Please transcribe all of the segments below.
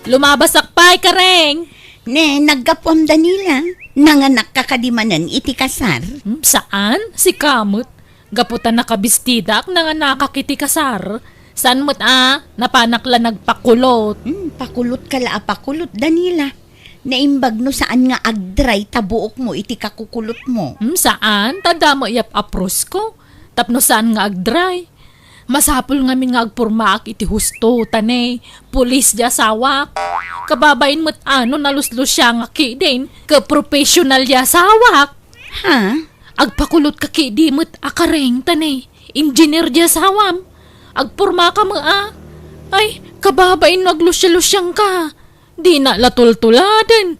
Lumabasakpay ka reng. Ne, nagkapom Danila. Nanganak ka kadimanan iti kasar. Saan? Si Kamot. Gaputan nakabistida ak nga nakakiti kasar. Saan mo't napanakla nagpakulot. Pakulot kala pakulot Danila. Naimbag no saan nga agdray tabuok mo iti kakukulot mo. Saan? Tada mo iyap apros ko. Tapno saan nga agdray. Masapul nga mi nga agpurmaak iti husto, tanay. Pulis di asawak. Kababain mo't naluslus siya nga kidin. Ka-professional di asawak. Ha? Agpakulot ka kidi mo't akareng, tanay. Engineer di asawam. Agpurma ka mo Ay, kababain naglusya-lusyang ka. Di na latultuladen.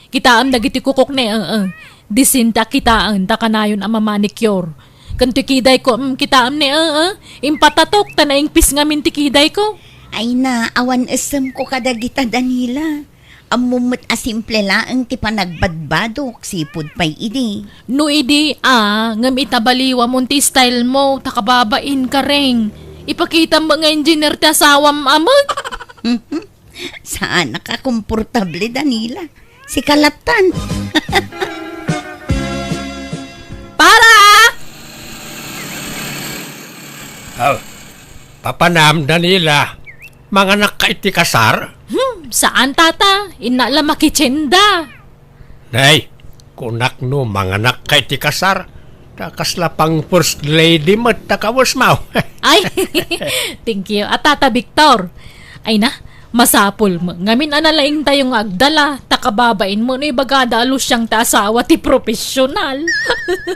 Kitaam dagiti kukok na disinta kitaan ta kanayon ang mamanicure. Kanto kiday ko, kitaam ni impatatok ta na ingpis nga mintikiday ko. Ay na, awan esem ko kadagita Danila. Amumot asimple laang ti panagbadbadok, sipod pa'y idi. No idi, ngam itabaliwa mo ti style mo, takababain ka ring. Ipakita mo nga engineer ti asawam amag. Saan nakakomportable Danila? Si Kalatan. Para! Papanam Danila, mga nakaiti kasar? Saan tata? Inala makitsenda. Nay, kunak no mga nakaiti kasar. Takasla pang first lady mo takawas mau. Ay, thank you. At tata Victor. Ay na, masapul mo. Ngamin analaing tayong agdala. Takababain mo na ibagada alus siyang tasawa ti profesional.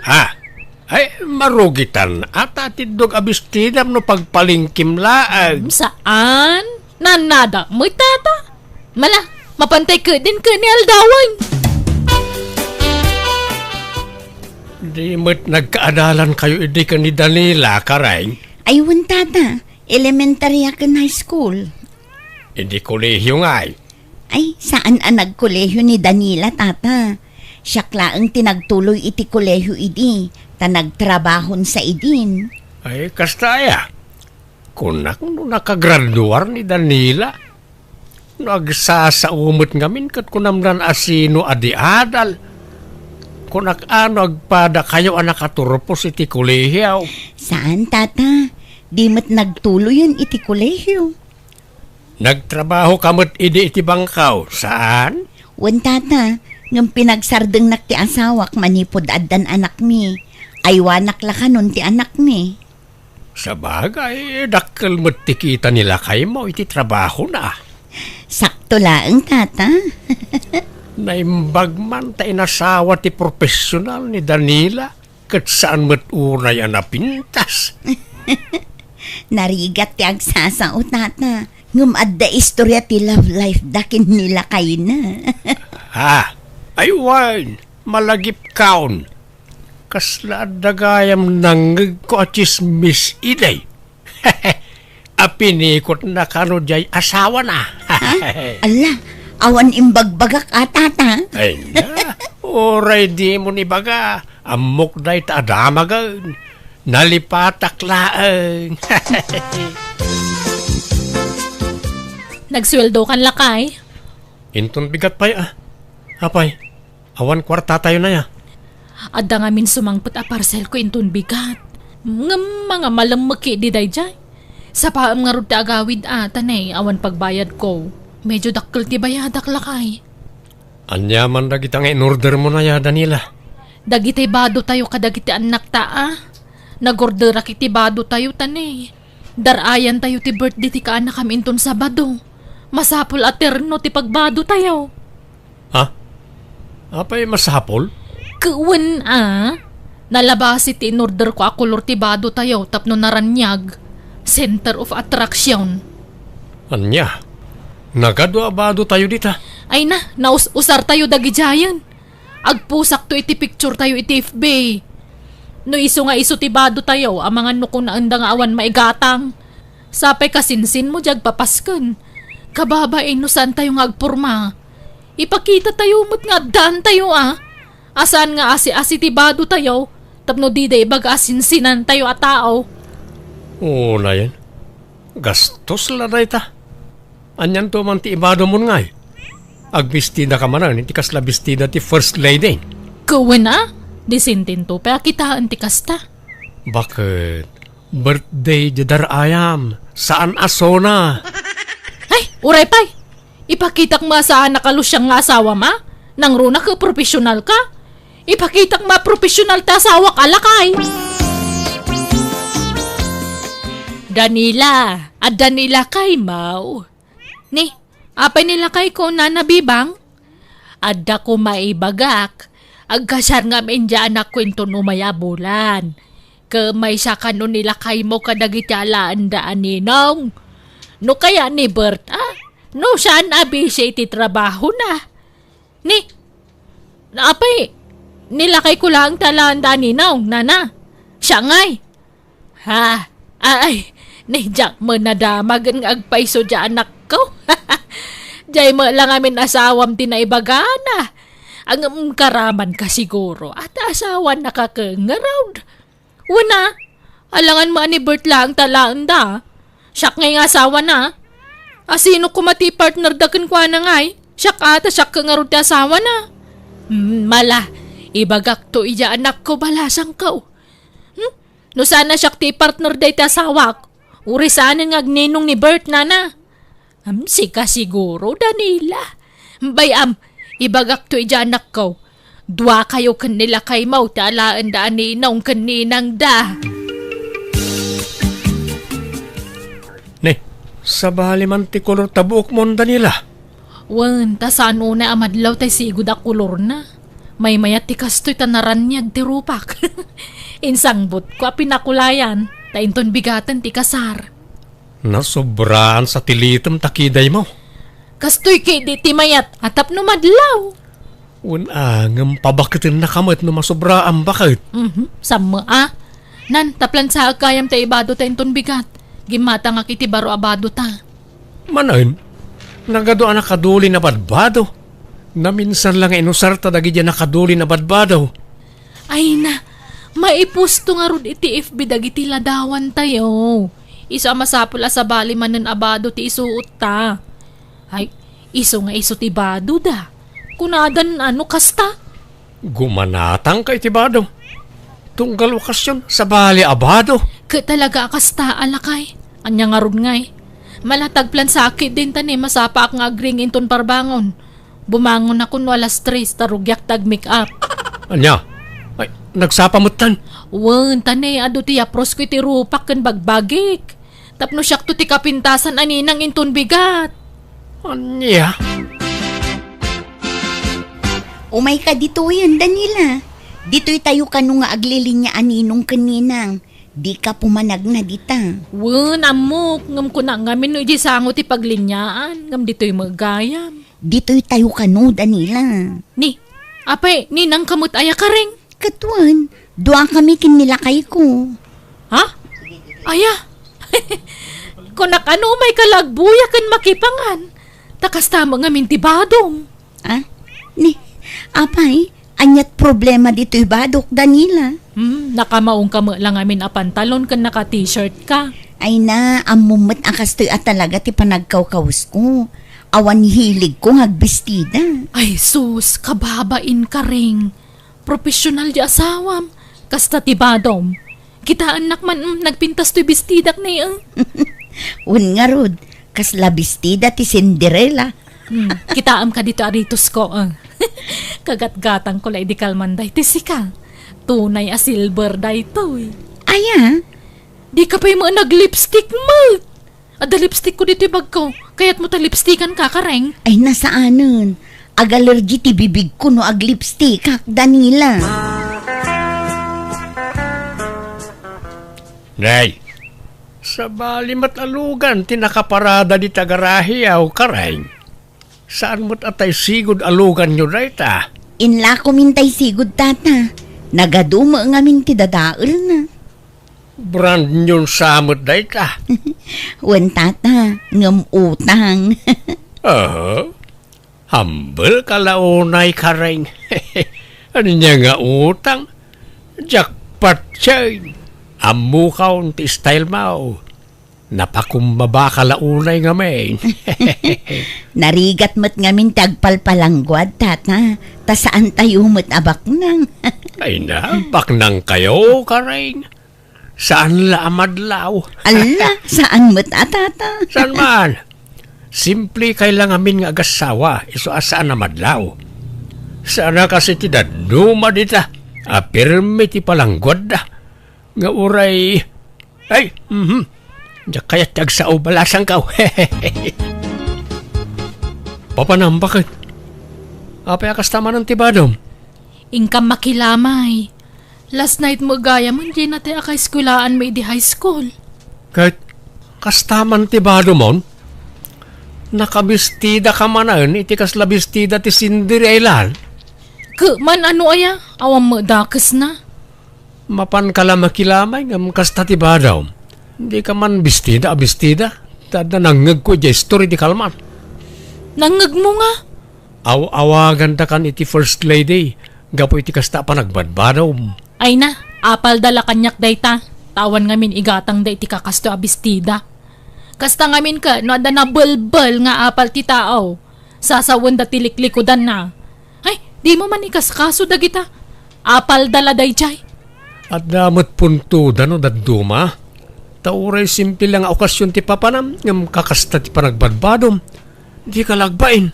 Ha? Ay, marugitan. At atidog abistinam no pagpalingkim laag. Saan? Nanada mo tata? Mala, mapantay ka din ka ni Aldawan. Di mo't nagkaadalan kayo idi ka ni Danila, karay. Aywan tata, elementary akan high school. Hindi kolehiyo nga ay. Ay, saan ang nagkolehiyo ni Danila tata? Siya klaang tinagtuloy iti kolehiyo idi, ta nagtrabahon sa idin. Ay, kastaya. Kunak no nakagraduar ni Danila. Nagsasaumot ngamin kat kunamdan asino adi adal. Kunak agpada kayo ang nakaturpos iti kolehiyaw. Saan tata? Di mo't nagtuloy yun iti kolehiyo. Nagtrabaho kamot idi iti bangkaw. Saan? Wan tata, ng pinagsardeng nak ti asawak manipod addan anak mi. Aywanak la kanon ti anak mi. Sa bagay, dakkel mo't tikita nila kayo mo iti trabaho na. Sakto laang tata. Naimbag man ta inasawa ti profesional ni Danila kat saan mo't unay ang napintas. Narigat ti agsasao tata. Ngum adda istorya ti love life dakin nila kayo na. Ha? Ay wine, malagip kaon. Kasla dagayam nangag ko at chismis iday. Apinikot na kano jay asawa na. Ala, awan imbagbagak tata. Ay na, oray di mo ni baga. Amok day ta adamagan. Nalipatak laang. Nagsweldo kan lakay. Inton bigat pa'y Apay, awan kwarta tayo na ya. Adda nga min sumangput a parcel ko intun bigat. Mga malamaki di day jay. Sa paam nga rod ti agawid tanay awan pagbayad ko. Medyo dakkel ti bayadak lakay. Anyaman da kita nga in-order mo na ya, Danila. Dagiti bado tayo kadagiti anak Nagorder kiti bado tayo tanay. Darayan tayo ti birthday ti kaanak kami intun Sabado. Masapul aterno ti pagbado tayo. Ha? Apay masapol? Kuwan Nalabasi ti in-order ko akulor ti bado tayo tapno naranyag. Center of attraction. Anya? Nagadwa bado tayo dita? Ay na, nausar tayo dagijayan. Agpusak to iti picture tayo iti FB. No iso nga iso ti bado tayo, ang mga nukong na anda nga awan maigatang. Sapay kasinsin mo jag papaskan. Kababain no saan tayo nga agpurma. Ipakita tayo mo't nga daan tayo Asan nga asi-asi ti bado tayo, tapno di day baga asinsinan tayo a tao. Oo na yan. Gastos la na ita. Anyan to man ti ibado mo ngay. Agbistida ka man ti kasla bestida ti first lady. Kawan na? Disintin to, pa kitaan ti kasta. Bakit? Birthday di darayam. Saan asona? Ay, uray pay! Ipakitak ma saan nakalusyang nga asawa ma? Nang runa ka profesional ka? Ipakitak ma profesional ta asawa ka lakay! Danila, at Danila kay mau. Ni, apay nila kay ko na nabibang? Adda ko maibagak. Agkasar nga menja anak kwento no mayabulan. Kamay sa kano nila kay mo kadagityalaan daan ninong. No kaya ni Bert, no saan abisi iti trabaho na. Ni, apay, nilakay ko lang talaan daan ninong, nana. Siya ngay. Ha, ay, nijak mo nadamag ang agpaiso dyan anak ko. Diyay mo lang amin asawam tinaibagana. Ang karaman ka siguro at asawan nakakangaraw. Una, alangan mo ni Bert lang talaan da. Siyak ngay asawa na. Asino ko mati partner dagan kwa na ngay. Siyak ata siyak kangarod ti asawa na. Mala, ibagak to iya anak ko balasang ko. No sana siyak ti partner day ti asawak. Uri sana nga agninong ni Bert nana. Sika siguro, Danila. Bayam, ibagak to iya anak ko. Dua kayo kanila kay mau talaan daan ni inaong kaninang da. Ne, sa bali man ti kolor tabuok mo Danila. Wan, ta saan una amadlaw tay sigud a kulor na. May mayat ti kastoy tanaranyag ti rupak. Insangbot ko a pinakulayan, ta inton bigatan ti kasar. Nasobraan sa tilitam takiday mo. Kastoy kay di ti mayat, atap no madlaw. Unangam pabakitin na kamot no masobraan bakit? Sama Nan, taplan sa kayam ta ibado ta inton bigat. Gimata nga kiti baro abado ta. Manan, nagado ang nakaduli na badbado. Na minsan lang inusar ta dagi dyan nakaduli na badbado. Ay na, maipusto nga rod iti FB dagiti ladawan tayo. Iso masapula sa bali manen abado ti isuot ta. Ay, iso nga iso ti bado da. Kunadan ano kasta? Gumanatang kay tibado. Tunggal okasyon sa bali abado. Talaga kasta alakay. Anya nga rod ngay. Malatag plan sakit din tani masapa ak nga agring inton parbangon. Bumangon ako no alas 3 tarugyak tag make up. Anya? Ay, nagsapamutan. Wan, tani ado ti apros ko iti rupak kan bagbagik. Tapno siyak to ti kapintasan aninang inton bigat. Anya? Umay ka dito yan, Danila. Dito'y tayo kanu nga aglilinya aninong kaninang. Di ka pumanag na dita. Wan, amok. Ngam ko na ngamin no iji sango ti paglinyaan. Ngam dito'y magayam. Dito'y tayo kanu, Danila. Ni, apay, ninang kamot aya ka ring. Katuan, doang kami kinilakay ko. Ha? Aya? Kunak ano may kalagbuya kan makipangan. Takas tama nga mintibadong. Ni, apay, anyat problema dito'y badok, Danila. Nakamaong ka mo lang amin a pantalon kan naka t-shirt ka. Ay na, amumat akastoy at talaga ti panagkawkaws ko. Awan hilig ko hagbestida. Ay sus, kababain ka ring. Profesional di asawam. Kasta tibadom. Kita anak man nagpintas to'y bestidak na yun. Un nga rod, kasla bestida ti Cinderella. Kitaam ka dito aritos ko. Kagat-gatang ko la di kalmanday ti sika. Tunay a silver day to eh. Aya, Di ka pa yung mga nag-lipstick mo. Ada lipstick ko dito yung bag ko. Kaya't mo ta lipstickan ka kareng. ay nasaanan. Ag-allergy ti bibig ko no ag-lipstick, hak, Danila. Nay, sa bali matalugan tinakaparada di tagarahi aw kareng. Saan mo't atay sigod alugan nyo na ita? Inla ko mintay sigud tata. Nagaduma nga min ti dadaol na. Brand nyo samot na ita. Wan tata, ngam utang. Humble kalaunay kareng. Ano niya nga utang? Jackpot chain. Amukaw ti style mo. Napakumbaba ka launay nga may. Narigat mo't ngamin tagpalpalanggwad, tata. Ta saan tayo mo't abak nang? Ay na, baknang kayo, Karing. Saan la amadlaw? Ala, saan mo't tata? Saan man? Simple kailangan amin nga agasawa, iso asaan na madlaw. Sana kasi ti daduma dita, pirme ti palanggwad da. Nga uray, ay, diyak kaya tagsao balasang kaw. Papanam, bakit? Apay akas tama ng tibadom. Ingkam makilamay. Last night mo gaya man di na tayo akay eskulaan may di high school. Kahit kastaman tibadom mon, nakabistida ka manan, iti kas labistida ti Cinderella. Man ano aya? Awam mo dakas na. Mapan ka lang makilamay ngam kasta tibadaw. Hindi ka man bistida. Tada nangag ko di story di kalman. Nangag mo nga. Awagan ta kan iti first lady. Gapo iti kasta pa nagbadbadaw. Ay na, apal dala kanyak dayta. Tawan ngamin igatang da iti kakasto abistida. Kasta ngamin ka, no ada na bulbul nga apal ti tao. Sasawan da tiliklikudan na. Ay, di mo man ikaskaso da kita. Apal dala day jay. At damot punto no daduma. Tauray simple lang okasyon ti papanam. Ngam kakasta ti panagbadbadom. Di ka lagbain.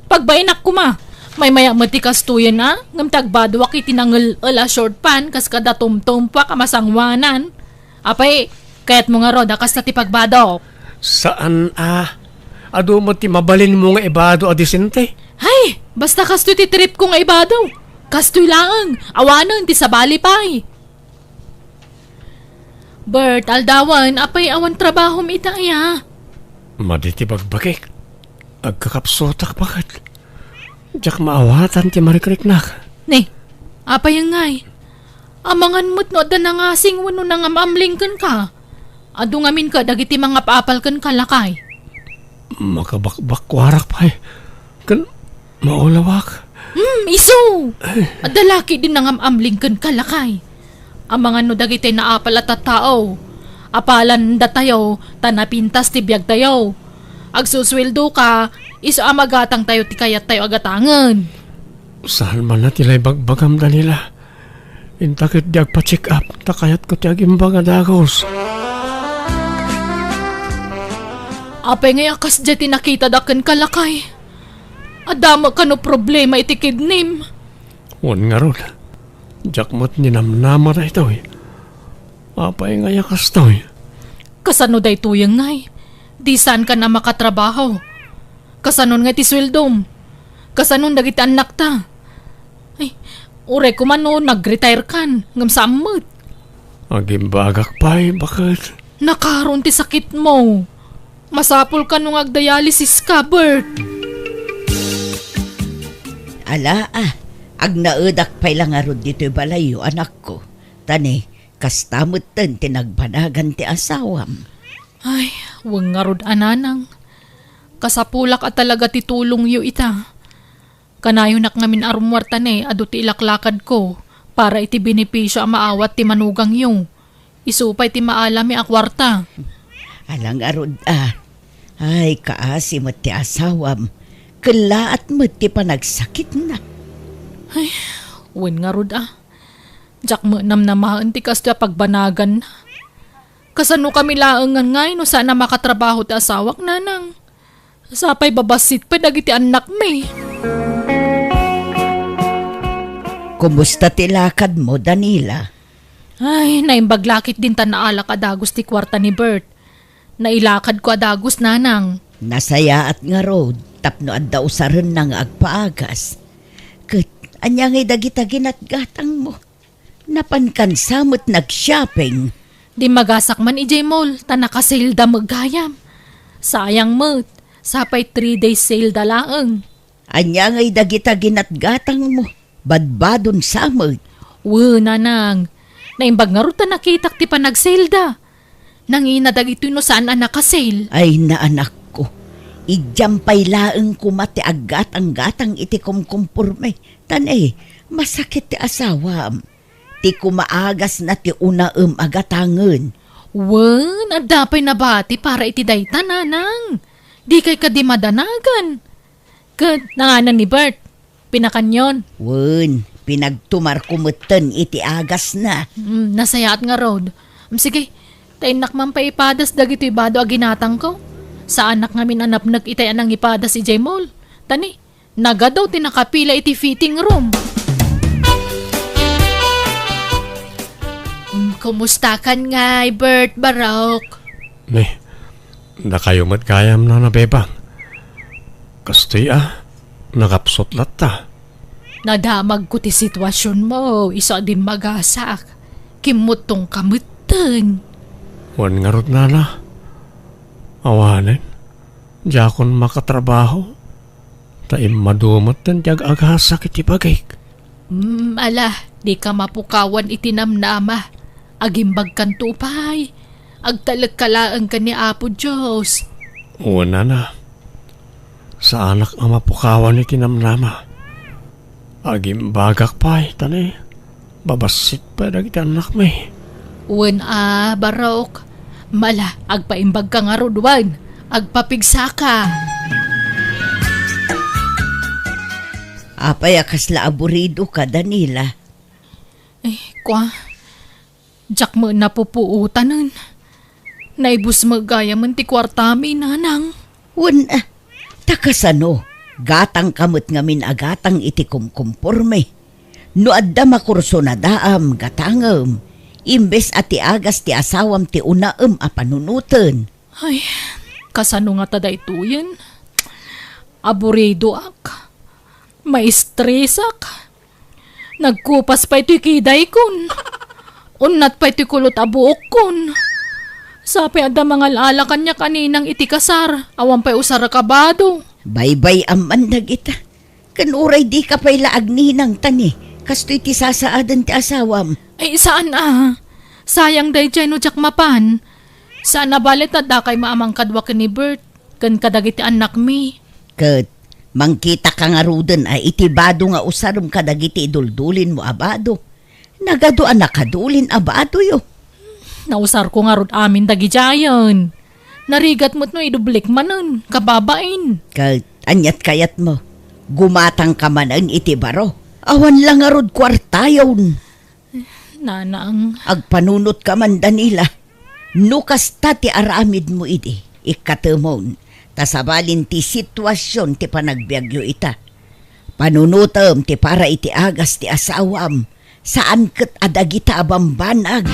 Pagbainak ko ma. May maya matikas tuyan na. Ngam tagbadwak itinanggal ala short pan. Kas kada tumtum pa kamasangwanan. Apay, kaya't mo nga roda kas ti pagbadok. Saan ado mo ti mabalin mo nga ibado adisente? Hay, basta kasto ti trip ko nga ibadaw. Kastoy lang. Awanan ti sabali pay. Bert, aldawan, apay awan trabaho mi itaya. Maditi bagbagik. Agkakapsotak bakit? Diyak maawatan ti marikriknak. Ne, apay ang ngay. Amangan mo't no da nangasing wano nang amamlingkan ka. Ado ngamin ka, dagiti mga paapalkan kalakay. Makabakwarak pa eh. Kan maulawak. Iso! At dalaki din nang amamlingkan kalakay. Amangan no dagiti naapal at tao. Apalan da tayo, tanapintas ti biyag tayo. Agsusweldo ka, iso amagatang tayo ti kayat tayo agatangan. Saan man na tila'y bagbagam da nila. Intakit di agpa-check up, takayat ko ti agimbang adagos. Apay ngay akas dyan nakita dakan kalakay. Adama ka no problema iti kidnim. Wan nga ron. Diyak mo't ninamnama na ito eh. Apay nga yakas to eh. Kasano day tuyang ngay? Di saan ka na makatrabaho? Kasanon nga ti sweldom? Kasanon dagiti anak ta? Ay, ure ko man no, nag-retire kan. Ngam samot. Agimbagak pa eh, bakit? Nakaroon ti sakit mo. Masapol ka nung agdialysis ka, Bert. Ala ag naudak pa'y lang arod dito balayo, anak ko. Tani, kastamot ten tinagbanagan ti asawam. Ay, wang nga rod ananang. Kasapulak at talaga ti tulong yu ita. Kanayo nak ngamin arumwarta ne, ado ti ilaklakad ko, para iti benepisyo ang maawat ti manugang yu. Isupay ti maalami akwarta. Alang arod ay kaasi mo ti asawam. Kalaat mo ti panagsakit na. Ay, wen nga rod Jak mo namnamahan ti kasya pagbanagan na. Kasano kami laangan ngay no sana makatrabaho ti asawak nanang. Sapay babasit pa dagiti anak may. Kumusta ti lakad mo, Danila? Ay, naimbaglakit din ta naala kadagos ti kwarta ni Bert. Nailakad ko adagos nanang. Nasaya at nga road, tapno at daw sa rin nang agpaagas. Anya ngay dagita ginatgatang mo. Napankansamot nag-shopping. Di magasak man ijay mall, tanakasale da magayam. Sayang mo't, sapay 3 days sale da laang. Anya ngay dagita ginatgatang mo. Badbadon samot. Nanang. Naimbag nga ruta nakitak ti panagsale da. Nanginadag ito no saan ang nakasale. Ay na anak ko. Ijampay laeng kumati agat ang gatang iti kumkumpurme. Tanay, masakit ti asawam. Ti kumaagas na ti una agatangan. Wen, adapay na bati para iti dayta nanang. Di kay ka di madanagan. Kat, nanganan ni Bert. Pinakanyon. Wen, pinagtumar kumutan iti agas na. Nasayaat nga road. Sige, tainak man pa ipadas dagito ibado aginatang ko. Sa anak ngamin anapnag itay anang ipadas si Jaymol. Tani, nagadaw tinakapila iti fitting room. Kumusta kan nga, Bert Barok? Ni, na kayo matkayam na nabebang. Kastoy nakapsot latta. Nadamag ko ti sitwasyon mo, isa din magasak. Kimutong kamutan. Wan nga rod nana. Awanin, jakon makatrabaho. Taim madumot ng tiyag agasak iti bagay. Ala, di ka mapukawan itinamnama. Agimbag kan tupay. Agtalagkalaan ka ni Apo Diyos. Una na. Sa anak ang mapukawan ni tinamnama. Agimbagak pa tani. Babasit pa dagiti anak may. Wen Barok. Mala, agpaimbag ka nga rodwan. Agpapigsa ka. Apay akasla aburido ka, Danila. Kwa. Diyak mo napupuutanan. Naibus magaya man ti kwartami, nanang. Wen, takasano, gatang kamot ngamin agatang iti kumkumporme. No adda makurso na daam, gatangam. Imbes ati agas ti asawam ti unaem a panunutan. Ay, kasano nga taday tuyen? Aburido ak. Maistresak. Nagkupas pa ito'y kiday kun. Unnat pa ito'y kulot abuok kun. Sapi ada mga lala kanya kaninang iti kasar. Awan pa'y usara kabado. Baybay amandag ita. Kanuray di ka pa'y laag ninang tani. Kasto'y ti sasaadan ti asawam. Ay, saan Sayang day dyan no jak mapan. Saan nabalit na da kay maamang kadwa ni Bert. Kan kadagiti anak mi. Kat, mangkita ka nga ruden ay itibado nga usarum kadagiti iduldulin mo abado. Nagado anak kadulin abado yo. Nausar ko nga rod amin dagijayan. Narigat mo't no idublik manon, kababain. Kat, anyat kayat mo. Gumatang ka man ang itibaro. Awan lang nga rod kwartayon. Nanang. Agpanunot ka man, Danila. Nukas ti aramid mo iti. Ikatemon. Tasabalin ti sitwasyon ti panagbiagyo ita. Panunutom ti para iti agas ti asawam. Saan ket adagita abambanag.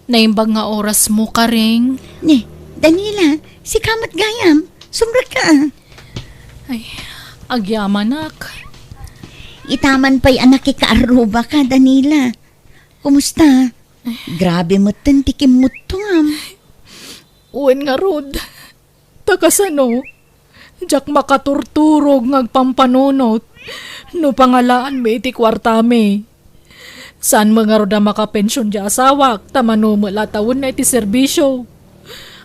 Naimbag nga oras mo ka ring. Ni, Danila, si Kamat Gayam, sumra ka. Ay, agyamanak. Itaman pa'y anak ikaaruba ka, Danila. Kumusta? Grabe mo tantikim mo tuam. Uwan nga rod. Takasano? Diyak makaturturog ngagpampanunot. No pangalaan may iti kwartami. Saan mga rod na makapensyon di asawak? Tamano malatawon na iti serbisyo.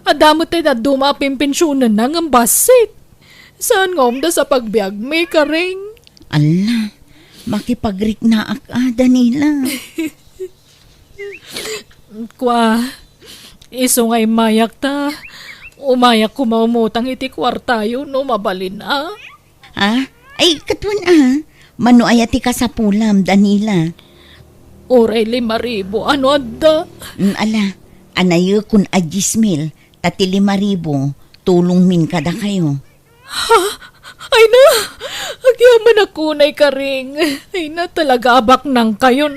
Adamot tayo na dumapin-pensyonan na ng basit. Saan nga umda sa pagbiag may karing? Ala, makipagrik na Danila. Kwa, iso nga'y mayak ta. Umayak ko maumutang iti kwartayo no mabalin Ay, katwan Mano ayati ka sa pulam, Danila. Oray 5,000, ano adda? Ala, anayo kun ajismil, tati 5,000, tulong min kada kayo. Ay na, agyaman ako na'y karing. Ay na, talaga abak nang kayon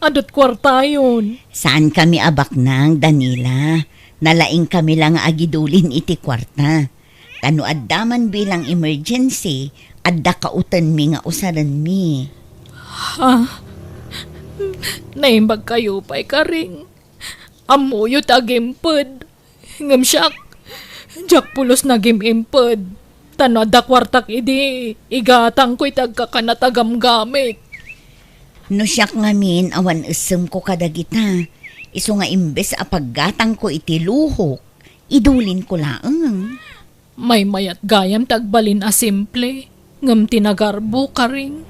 adot kwartayon. Saan kami abak nang, Danila? Nalaing kami lang agidulin iti kwarta. Tano addaman bilang emergency, adda kautan mi nga usaran mi. Naimbag kayo pa'y karing. Amuyo tagimpod. Ngam siyak, jak pulos nagimimpod. Tano adda kwartak idi, igatang ko'y tagkakanatagam gamit. No siyak ngamin, awan usem ko kadagita. Iso nga imbes apaggatang ko iti luhok, idulin ko laang. May mayat gayam tagbalin a simple, ngam tinagarbo ka rin.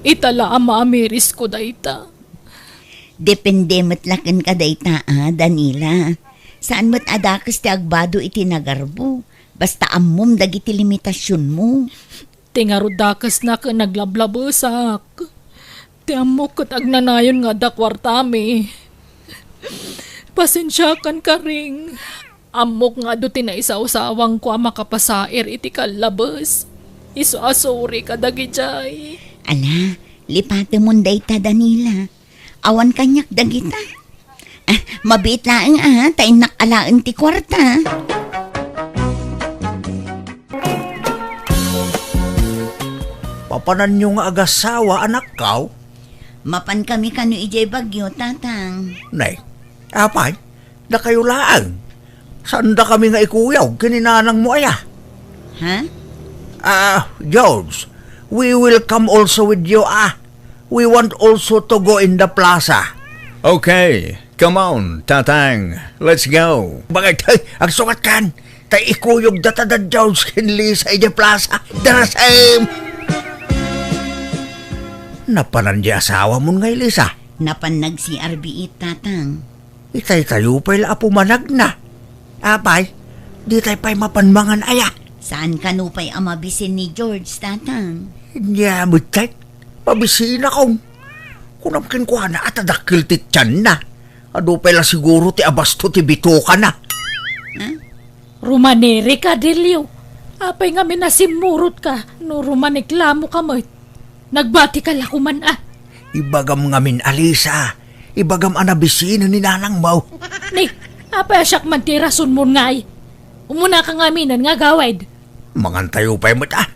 Itala ang maamiris ko dayta. Depende matlaken ka dayta, Danila. Saan mo't adakas ti agbado iti nagarbo? Basta ammom dagiti limitasyon mo. Tingarudakas na ka naglablabusak. Ti amok kat agnanayon nga dakwartami. Pasensyakan ka ring. Amok nga do tinaisaw-sawang ko ang makapasair iti kalabas. Iso asuri ka dagijay. Ala, lipate mo dayta, Danila. Awan kanyak dagita. Mabit laeng tayo nakalaeng ti kwarta. Papanan nyo nga agasawa, anak kaw? Mapan kami kano ijay bagyo, tatang. Nay, apay, da kayo laang. Saan da kami nga ikuyaw, kininanang mo aya? Ha? George, we will come also with you, We want also to go in the plaza. Okay, come on, Tatang. Let's go. Bakit, ang sukat kan, tay ikuyog data da George kinli sa ija plaza. Darasem! Napanan di asawa mo nga, Elisa. Napanag si RBE, tatang. Itay tayo pa'y pumanag na. Apay, di tayo pa'y mapanmangan aya. Saan kanupay ang mabisin ni George, tatang? Nyamit tay, pabisina kong. Kunamkin ko na at adakil ti tiyan na. Ado pala siguro ti abasto ti bito ka na. Rumanere ka, Delio. Apay nga minasimurot ka. No rumaniklamo ka mo. Nagbati ka lakuman Ibagam ngamin Alisa. Ibagam anabisina ni nanang mau. Ni, apay asyak man ti rason mo nga ay. Umuna ka nga minan nga gawad. Mangantayo pa'y mata.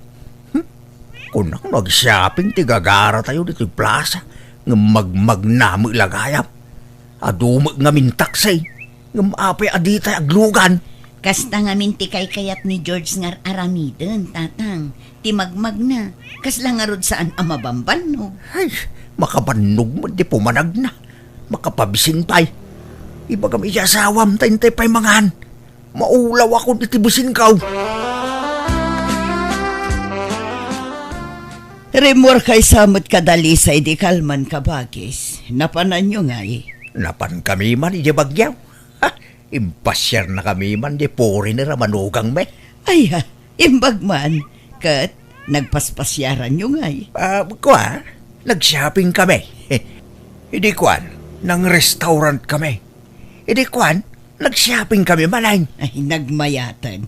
Kunang nag-shopping ti gagara tayo dito plaza. Nga magmagnamo ilagayap. Adumag ngamin taksay. Nga maapay aditay aglugan. Kasta nga minti kay kayat ni George nga aramiden, tatang. Ti magmag na. Kasla nga rod saan ang mabambanog. Ay, makabanog mo di pumanag na. Makapabisin pa'y. Ibagam iyasawam tayntay pa'y mangan. Maulaw ako itibusin kaw. Remor kay samot kadali sa idi kalman kabagis. Napanan nyo nga Napan kami man ije bagyaw. Impasyar na kami man di foreigner manugang me. Ay imbag man. Kat, nagpaspasyaran nyo nga Kwa, nag-shopping kami. Hindi kwan, nang restaurant kami. Hindi kwan, nag-shopping kami manay. Ay, nagmayatan.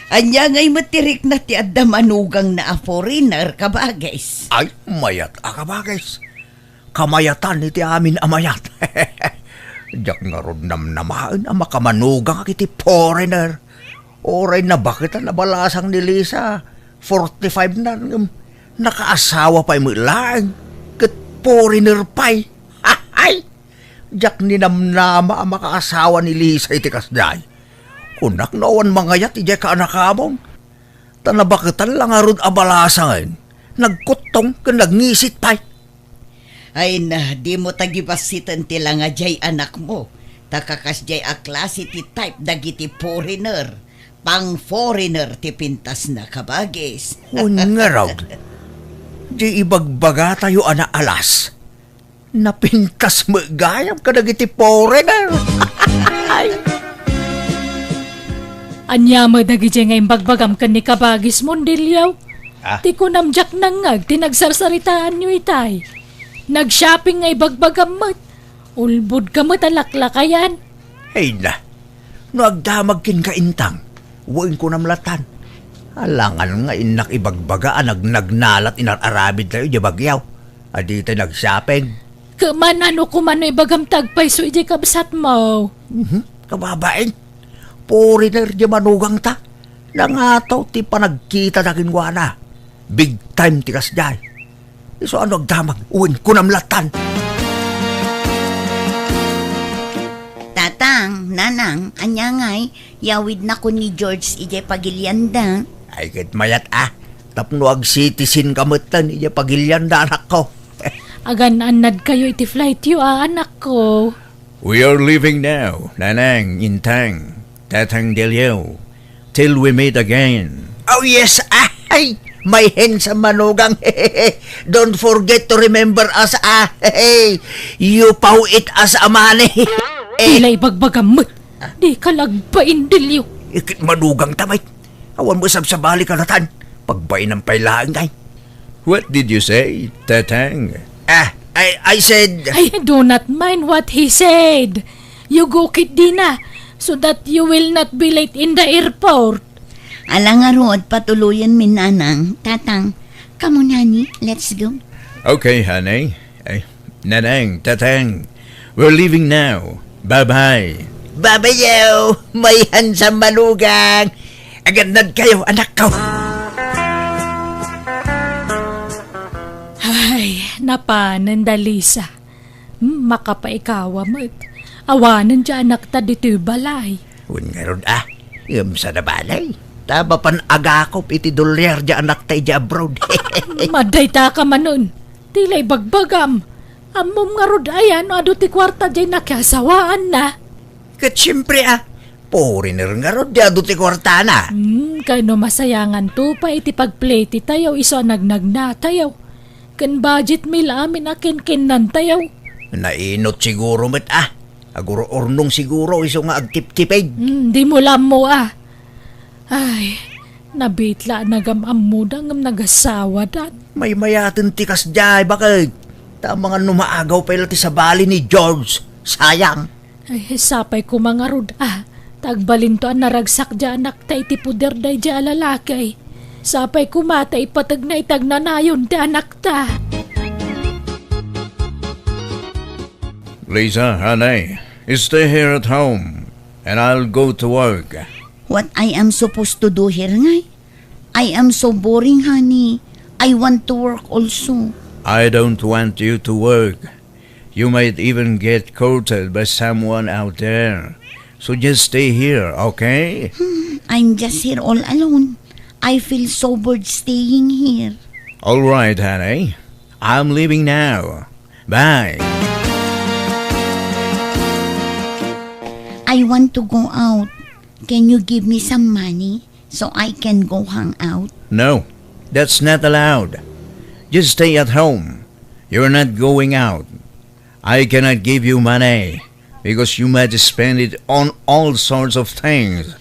Anya nga'y matirik na ti adda manugang na a foreigner kabagis. Ay, mayat akabagis. Kamayatan iti amin amayat. Diyak nga ron namnamaan ang makamanugang akiti foreigner. Oray na bakit ang nabalasang ni Lisa? 45 na, nakaasawa pa'y mulang. Kat foreigner pa'y. Ay! Diyak ninamnama ang makaasawa ni Lisa iti kasday. Kunak nawan mangayat iti ka anakamong. Tanabakitan lang arod abalasang. Nagkutong ka nagngisit pa'y. Ay na, di mo tagibasitan tila nga jay anak mo. Takakas jay a klase ti type dagiti foreigner. Pang foreigner ti pintas na kabagis. Nga raw. Di ibagbaga tayo ana alas. Napintas mo gayam ka dagiti foreigner. Anya mo dagiti nga imbagbagam ka ni kabagis mo, Delio. Ti ko namjak nangag, tinagsarsaritaan nyo itay. Nag-shopping nga ibagbagam mo't. Ulbud ka mo't alaklakayan. Hey na, nagdamag kin ka intang. Huwag ko namlatan. Alangan nga inak ibagbaga nagnalat inararabid tayo di bagyaw. Adi tayo nag-shopping. Kaman ano kumano ibagam tagpay so iti kabsat mo. Kababain, foreigner di manugang ta. Nangataw ti panagkita na kinwana. Big time ti kasday. So ano nagdamag, huwag ko namlatan. Tatang, nanang, anya nga'y, yawid na ko ni George ije pagilyanda. Ay kit mayat tapno ag citizen kamutan ije pagilyanda anak ko. Agan anad kayo iti flight yu anak ko. We are leaving now, Nanang, Intang, Tatang Delio, till we meet again. Oh yes, ay, may handsome manugang. Don't forget to remember us, you paw it as a money. Tila'y bagbagamot. Di ka lagpain, Dilyo. Ikit manugang tamay. Awan mo sab sa balik kalatan. Pagbay ng pailaan ngay. What did you say, Tatang? I said... I do not mind what he said. You go kit Dina, so that you will not be late in the airport. Alang nga rood, patuluyan min nanang. Tatang, come on honey, let's go. Okay, honey. Nanang, Tatang, we're leaving now. Bye-bye. Babayaw, may handsome manugang. Agad kayo, anak ko. Ay, napanan Dalisa. Makapaikawa mo't. Awanan dyan anak ta dito'y balay. Un nga ron sa nabalay. Taba pan agakop iti dolyar dyan anak tayo dyan abroad. Maday ta ka manon. Tila'y bagbagam. Amom nga rod ayan, ado ti kwarta dyan nakasawaan na. Kat siyempre foreigner nga ron dyan ti kwarta na. Kano masayangan to pa iti pagplay ti tayo, iso nagnag na tayo. Kan budget mila amin akin kinan tayo. Nainot siguro met Aguro ornong siguro iso nga agtip-tipid. Di mo lam mo Ay, nabitla nagamam mo ngam nagasawa dan. May mayatin tikas dyan, bakit? Mga numaagaw pa ti sa bali ni George. Sayang. Ay, sapay ko mga rod Tagbalin to ang naragsak dyan anak ta iti puder day dyan lalakay. Sapay kumata ipatag na itag nanayon ti anak ta. Lisa, honey, stay here at home, and I'll go to work. What I am supposed to do here ngay? I am so boring honey. I want to work also. I don't want you to work. You might even get courted by someone out there. So just stay here, okay? I'm just here all alone. I feel so bored staying here. All right, honey. I'm leaving now. Bye. I want to go out. Can you give me some money so I can go hang out? No, that's not allowed. Just stay at home. You're not going out. I cannot give you money because you might spend it on all sorts of things.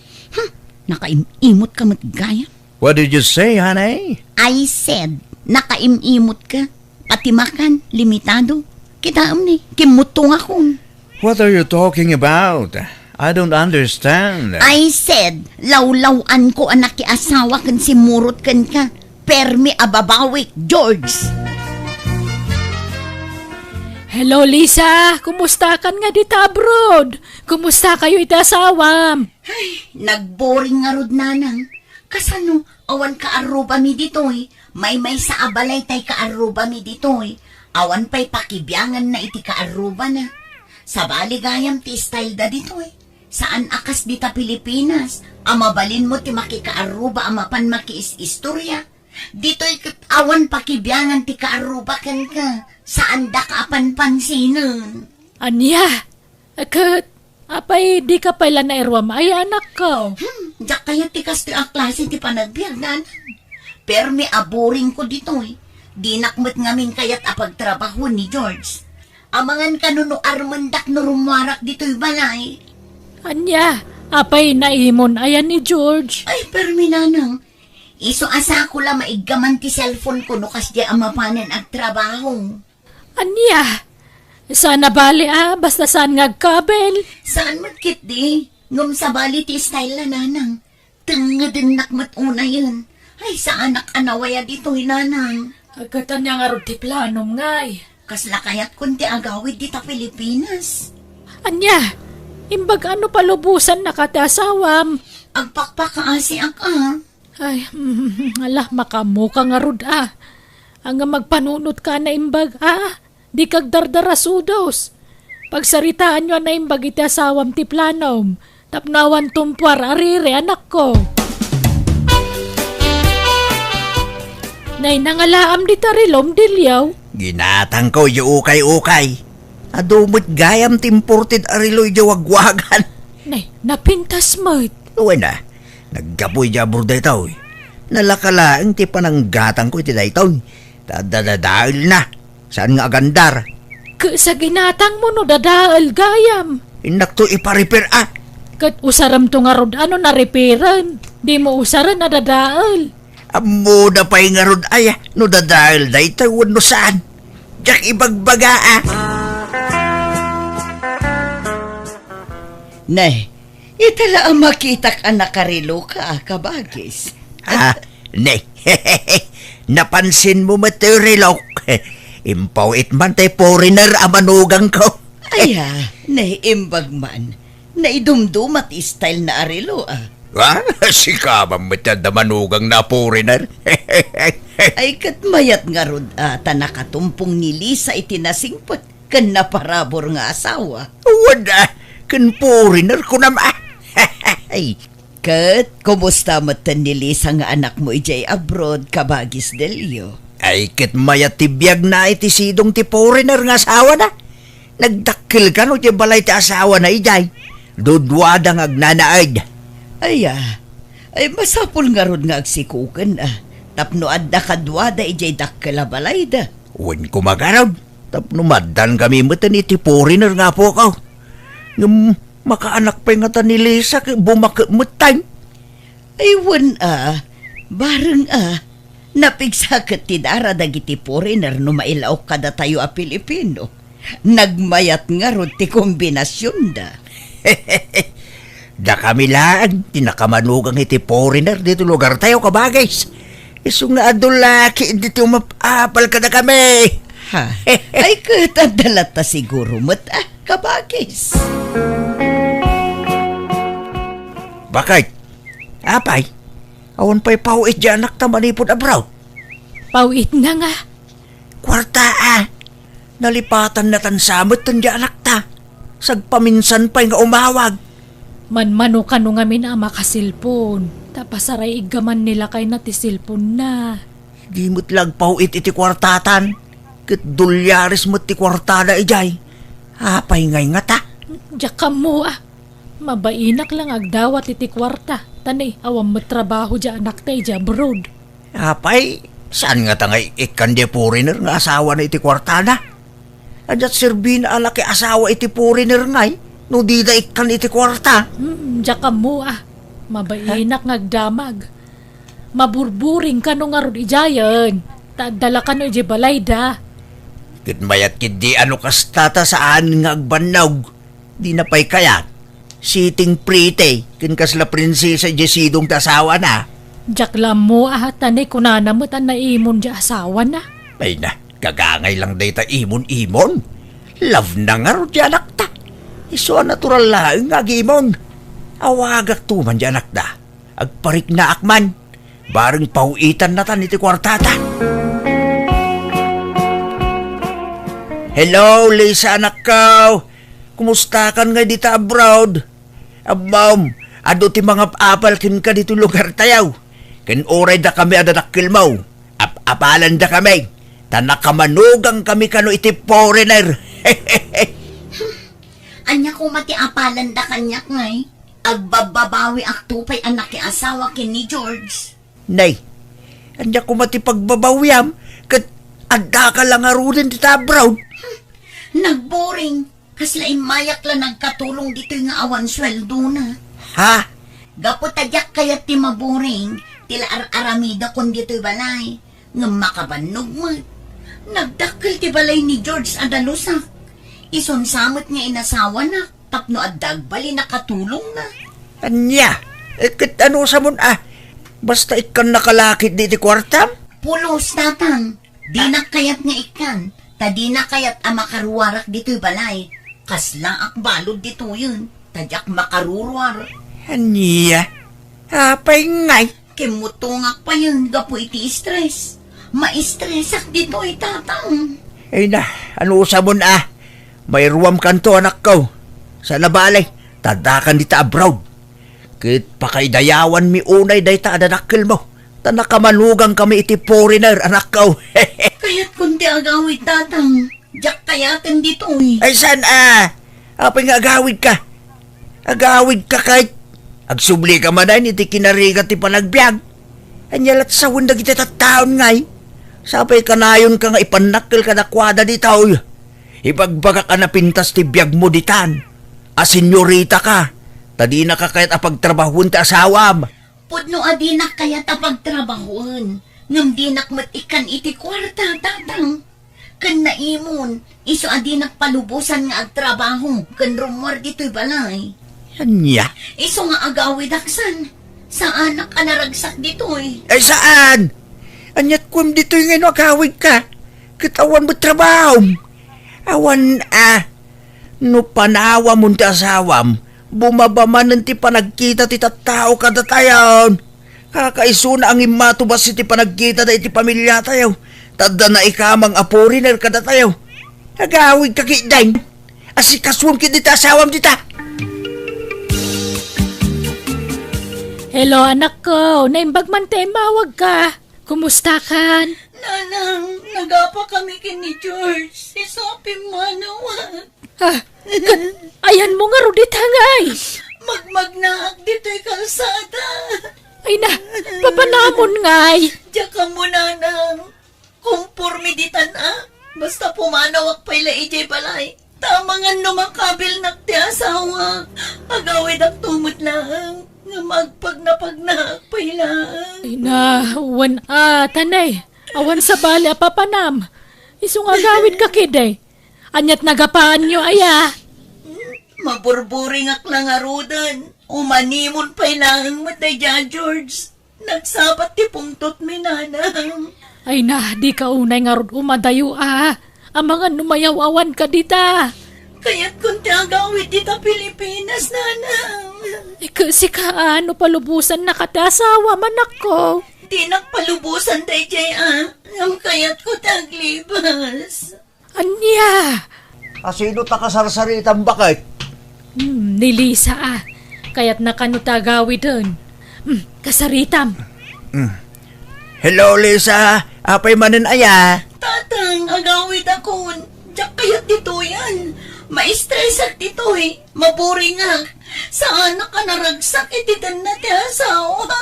Nakaimimot ka matgaya. What did you say, honey? I said, nakaimimot ka. Pati makan, limitado. Kitaam ni, kimutong ako. What are you talking about? I don't understand. I said, lawlawan ko anak ki asawa kan si murot kan ka. Permi ababawik, George. Hello Lisa, kumusta kan nga dita abroad? Kumusta kayo iti asawam? Nagboring nga rod nanang. Kasano, awan ka aruba mi ditoy. May sa abalay tay ka aruba mi ditoy. Awan pa'y pakibyangan na iti ka aruba na. Sa baligayam ti style da ditoy. Saan akas dita Pilipinas? Amabalin mo ti makikaaruba amapan makiis-istorya. Dito'y awan pakibyangan ti kaaruba kan ka. Saan da ka apan pansinan? Anya, akat, apay di ka pala na erwam ay anak ko. Diyak kaya ti kasti ang klase ti panagbiag nanan. Pero may aboring ko dito'y. Di nakmet ngamin kaya't apagtrabaho ni George. Amangan kanuno armandak no rumwarak dito'y balay. Anya, apay naimon ayan ni George. Ay, perminanang. Iso asa ko la maigaman ti cellphone ko no kasya amapanan ag trabaho. Anya, sana bali basta saan ngagkabel. Saan matkit di? Ngum sa bali ti style na nanang. Tengedin nakmat una yun. Ay, sa anak anawaya dito'y nanang. Agatan niya nga ro ti planom ngay. Kasla kayat kunti agawid dita Pilipinas. Anya, imbag ano palubusan na katasawam. Agpakpakaasi ka. Ay, alah, makamuka nga rod Ang magpanunot ka na imbag di kag dardarasudos. Pagsaritaan nyo na imbag iti asawam ti planom. Tapnawan tumpwar arire anak ko. Nay nangalaam di tarilom dilyaw. Ginatang ko yu ukay-ukay. Adumot gayam timported ariloy jawagwagan. Nay, napintas mo't. Uwe na, naggapoy jabor da ito. Nalakalaang ti pananggatang ko iti dayton. Dadadahil na. Saan nga agandar? Sa ginatang mo no dadaal gayam. Inak to ipa-repair Kat usaram to nga rod ano na repairan. Di mo usaran na dadaal. Amo na pa'y nga rod ay, no dadahil daytoy wano saan. Diyak ibagbaga Nay, itala ang makita ka nakarilo ka, kabagis. Ne, napansin mo materilok. Impawit man tay foreigner amanugang ko. Aya, naiimbag man. Naidumdumat style na arilo Si kamang matanda manugang na foreigner. Ay katmayat nga rod ata nakatumpong ni Lisa itinasingpot kan naparabor nga asawa. Wala, kan foreigner ko naman. Kat, kumusta matan ni Lisa nga anak mo ijay abroad, kabagis delyo? Ay kit mayat tibiyag na iti sidong ti foreigner nga asawa na. Nagdakil ka no ti balay ti asawa na ijay. Dudwadang agnanaad. Ay masapol nga rod nga agsikukan Tapno adda kadwada ijay dakkala balay da. Wen kumagarod. Tapno maddan kami matan iti foreigner nga po ka. Ngam makaanak pa nga ta ni Lisa bumakmutan. Ay wan bareng napigsakat ti dara dagiti foreigner no mailaw kada tayo a Pilipino. Nagmayat nga rod ti kombinasyon da. Da kami lang, tinakamanugang iti foreigner dito lugar tayo kabagays. Isong nga adulaki dito mapapal ka na kami. Ay katadalat ta siguro mat kabagis. Bakit? Apay, awan pa'y pauit dyan anak ta manipod abraw. Pauit na nga. Kwarta nalipatan na tansamot tan dyan anak ta. Sagpaminsan pa'y nga umawag. Manmano ka no nga mina makasilpon. Tapasaray igaman nila kay na ti silpon na. Di mo't lag pauit iti kwartatan. Kat dolyares mo't ti kwartada ijay. Apay ngay nga ta. Diyak ka mo Mabainak lang agdawat iti kwarta. Tanay, awam matrabaho dya anak tayo dya abroad. Apay, saan nga tangay ikan di foreigner nga asawa na iti kwartada? Adat sirbin ala kay asawa iti foreigner ngay, no di da ikan iti kwarta. Diyak ka mo Mabainak ngagdamag. Maburburing ka no nga rod ijayan. Tadala ka no iji balay da. Kitmayat kidi ano kastata saan nga agbannog. Di na pa'y kayat. Siting prite, kinkasla prinsesa jesidong tasawa na. Diyak lang mo tanay kunanamot ang naimon dya asawa na. Ay na, kagangay lang day ta imon-imon. Love na nga ro di anak ta. Iso natural lang nga gimon. Awagak tuman di anak da. Agparik na akman. Bareng pauitan na tan iti kwartata. Hello, Lisa anak ko. Kumusta kan nga dita abroad? Ma'am, ado ti mga apal kin ka dito lugar tayaw. Kin oray da kami adadakil mo. Apalan da kami. Tanakamanugang kami kano iti foreigner. Anya ko mati apalan da kanyak ngay. Agbababawi aktupay anak ki asawa kin ni George. Nay, anya ko mati pagbabawyam. Kat adda ka lang arudin dita abroad. Nagboring. Kasla imayak lang nagkatulong dito nga awan sweldo na. Ha? Gaputadyak kaya ti maboring. Tila aramida kon dito'y balay. Nga makabanog mo. Nagdakil ti balay ni George Adalusak. Isunsamot nga inasawa na. Tapno addag bali nakatulong na. Anya? Kat ano sa mun basta ikan nakalakit di ti kwartam? Pulos tatang. Di na kayat nga ikan. Tadi na kayat makaruwarak dito'y balay. Kasla akbalod dito yun. Tadyak makarurwar. Anya? Apay ngay. Kimutungak pa yun. Gapo iti stress. Ma-stressak dito ay tatang. Ay na, ano sa mun may ruwam kanto anak ko. Sa nabalay, tadakan dita abroad. Kit pakaidayawan mi unay day ta adadakil mo. Tanakamanugang kami iti foreigner anak ko. Kaya't kundi agawid tatang. Diyak kayatin dito eh. Ay saan apay nga agawid ka. Agawid ka kahit agsubli ka man iti kinarigat ti panagbiag. Anyalat sa wanda kita taon ngay. Sapay kanayon ka nga ipanakil ka na kwada di tao. Ibagbaga ka na pintas ti biyag mo ditan. Senyorita ka. Tadi na ka kahit apagtrabahon ti asawam. Pudno adinak kaya tapagtrabahoan. Ngam dinak matikan iti kwarta, tatang. Kan naimon, iso adinak palubusan nga agtrabaho. Kan rumor dito'y balay. Yan niya. Iso nga agawid aksan. Sa anak ka naragsak dito'y. Ay saan? Anyat kum dito yung ngayon agawid ka. Katawan mo trabaho. Awan no panawa mo ti asawam. Bumabaman ti panagkita ti tattao kada tayon. Kakaiso na ang imatubas ti panagkita da iti pamilya tayo. Tadda na ikamang aporiner kada tayo. Agawid ka kidain. Asikaswam kiti asawam dita. Hello anak ko, naimbag man tayo mawag ka. Kumusta kan? Nanang, nagapa kami kini George. Isopin manawan. Ayan mo nga rudit hangay. Magmagnaak dito'y kalsada. Ay na, papanamon ngay. Diya ka mo, nanang. Kumpurmi ditan Basta pumanawak pa'y laijay balay. Tamangan lumakabil nakti asawa. Agawid ang tumot lang. Nga magpagnapak pa'y lang. Ay na, wan tanay. Awan sa bali papanam. Isong agawid ka kiday. Anyat nagapaan nyo aya. Maburburing ak lang arudan. Umanimon pa'y lang matay dyan, George. Nagsabat ti pungtot mi, nanang. Ay na, di ka unay nga rod umadayo Ang mga numayaw-awan ka dita. Kaya't kung tagawid dita Pilipinas, nanang. Kasi ka ano palubusan na katasawa manak ko. Di nagpalubusan tayo dyan, Ngam kaya't ko taglibas. Anya? Sino takasarsaritan bakit? Ni Lisa Kaya't nakanutagawi dun. Kasaritam. Hello, Lisa. Apay manin aya. Tatang, agawid akon. Diyak kaya't dito yan. Ma-stress at dito Maburing Saan na ka naragsak ititan na ti asawa?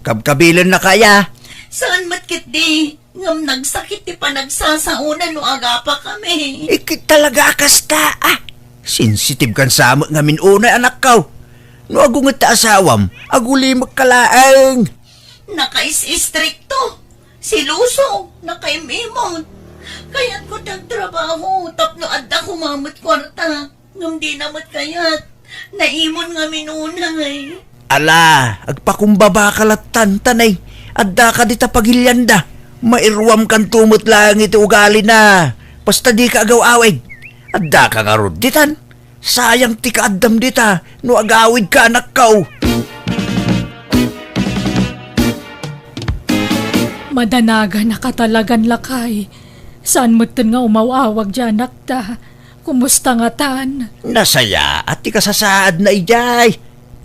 Kabkabilan na kaya. Saan matkit di? Ngam nagsakit ti panagsasauna no agapa kami. Ikit talaga kasta Sensitive kan sama ngamin unay anak kaw. No agungat ta asawam, aguli magkalaang. Nakais-istrikto. Siluso, nakaimimot. Kaya't ko tagtrabaho, tapno adda kumamot kwarta. Ngam di namat kayat, naimon nga minunay. Ala, agpakumbaba kalatan tanay. Adda ka dita pagilyanda. Mairwam kan tumot lang iti ugali na. Basta di ka agaw-awig. Adda ka nga ditan. Sayang ti kaadam dita. No agawid ka anak kaw. Madanaga na katalagan lakay. Saan mo nga umawawag dyan nakta? Kumusta nga tan? Nasaya at ti kasasaad na ijay.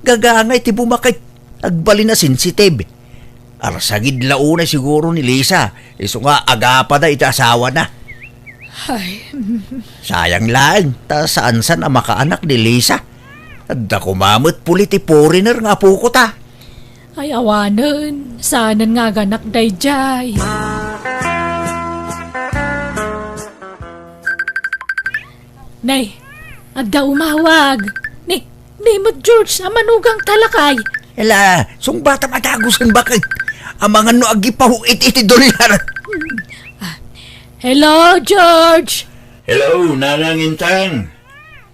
Gagangay ti bumakit. Agbali na sensitive. Arsagid launa siguro ni Lisa. Iso nga agapa na iti asawa na. Ay, Sayang lang. Ta saan na makaanak ni Lisa. Adda kumamot puli ti foreigner nga po ko ta. ay awanen. Saanan nga ganak dayjay. Nay, adda umawag. Ni mo George, amanugang talakay. Ela, sung bata matagusan bakit? Amangan no agipahu iti dolyar. Hello, George. Hello, Nanang Intang.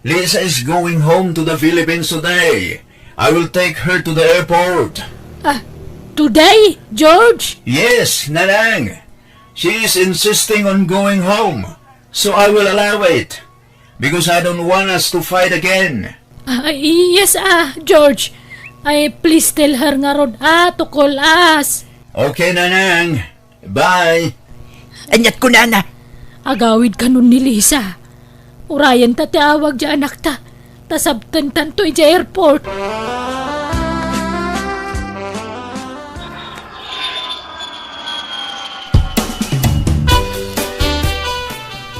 Lisa is going home to the Philippines today. I will take her to the airport. Today, George? Yes, Nanang. She is insisting on going home, so I will allow it. Because I don't want us to fight again. Yes, George. Please tell her nga rod, to call us. Okay, Nanang. Bye. Anyat ko na. Agawid ka nun ni Lisa. Urayan ta tiawag dyan anak ta. Tasabtan tanto ija airport.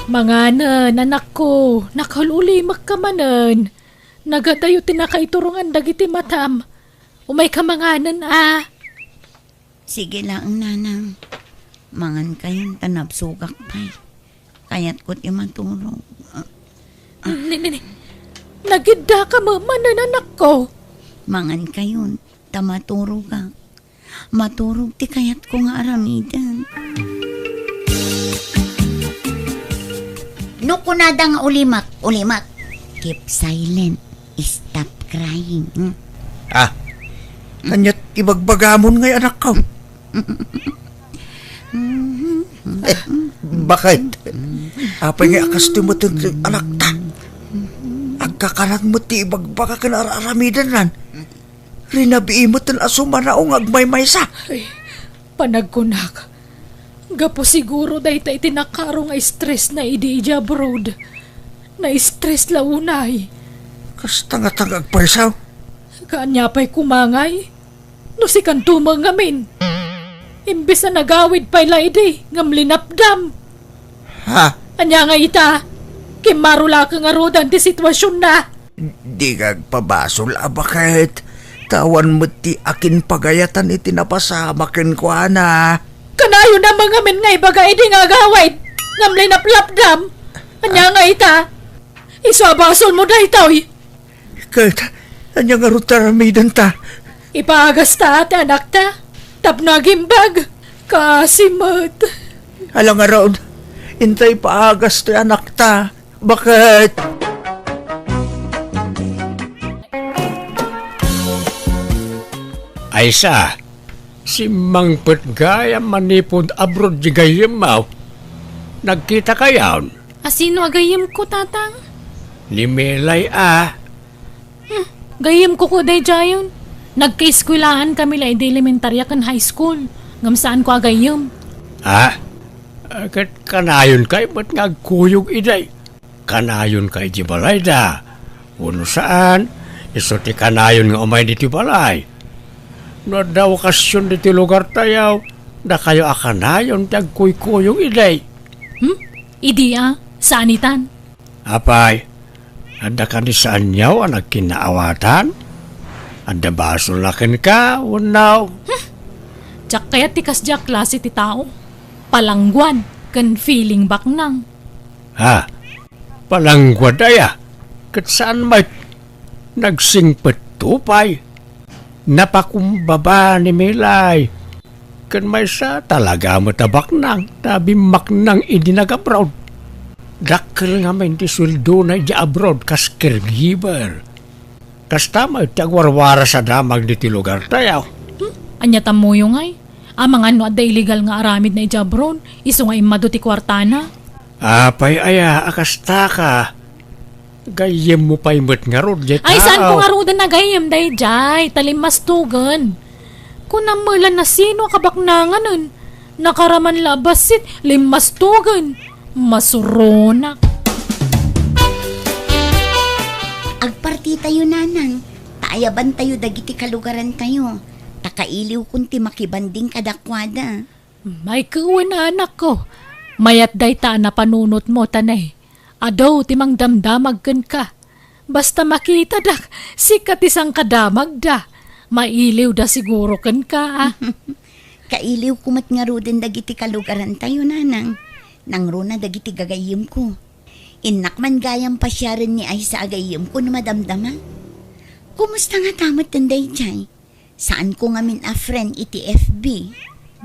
Manganan, anak ko. Nakaluli magkamanan. Nagadayo tinakaiturungan dagiti matam. Umay ka manganan Sige lang, nanang. Mangan kayong tanapsugak pa'y. Kaya't ko't imatulog. Nini, nagida ka mamanan anak ko. Mangan kayon, tamaturog ka. Maturog ti kayat ko nga aramidan. No kunada nga ulimak. Keep silent. Stop crying. Kanyat ibagbagamon ngay anak ko. Bakit? Apay nga akas tumutong anak ta. Agkakarat mo ti ibagbaga ka na aramidan nan. Rinabii mo tan asumanaong agmay-may sa. Ay, panagkunak. Gapo siguro dahi tayo tinakaro nga stress na idi abroad. Na-stress launay. Kas tanga-tanga agpaysaw. Kanya pa'y kumangay. No si kantumang ngamin. Imbes na nagawid pa'y laidi, ngam linapdam. Ha? Anya nga ita, kimarula ka nga rodan ti sitwasyon na. Di kagpabasol bakit? Tawan mo ti akin pagayatan iti napasamakin ko ana. Kanayo na mga men nga ibagay di nga gawid, ngam linaplapdam. Anya nga ita, isabasol mo da itaw. Kahit anya nga rutaramidan ta. Ipagas ta ati anak ta, tapnagimbag, kasimot. Alang nga raon, intay paagas ti anak ta. Bakit? Aysa, si Mang Petgaya manipod abroad di gayem mau. Nagkita kayaon? Asino agayim ko, tatang? Ni Melay Gayim ko day jayon. Nagka-eskwelahan kami la ide elementarya kan high school. Ngam saan ko agayim. Kat kanayon kay ba't ngagkuyog iday? Kanayon kay di balay da. Uno saan? Iso ti kanayon nga umay di ti balay. No daw okasyon di ti lugar tayaw. Da kayo akanayon ti agkuy-kuyog iday. Idi saan itan? Apay, ada ka ni saan yaw ang nagkinaawatan? Ada basulakin ka, unaw. Tsak kaya tikas jak klase ti tao. Palangguan, kan feeling back nang. Ha? Palanggwad aya? Kat saan may nagsingpet tupay? Napakumbaba ni Milay. Kan may sa talaga matabak nang, tabimak nang idinag-abroad. Dakil nga may di sweldo na di abroad kas caregiver. Kas tama iti agwarwara sa damag di ti lugar tayaw. Anya tamuyo ngay. Amang ano at illegal nga aramid na ijabron. Iso nga imado ti kwartana. Apay aya, akasta ka. Gayem mo pa imot nga rod, di Ay, saan ko nga rodan na gayam day jay? Talimastugan. Kung namulan na sino kabaknanganan. Nakaraman labasit, limastugan. Masuronak. Agparti tayo, nanang. Taayaban tayo dagiti kalugaran tayo. Takailiw kunti makibanding kadakwada. May kuwan na anak ko. Mayat day ta na panunot mo tanay. Adaw timang damdamag ka. Basta makita dak, sikat isang kadamag da. Mailiw da siguro ka. Kailiw kumat nga ro din dagiti kalugaran tayo, nanang. Nang ro na dagiti gagayim ko. Inakman gayam pa siya rin ni ay sa agayim ko na madamdama. Kumusta nga tamat tanday jay? Saan ko nga min a friend iti FB?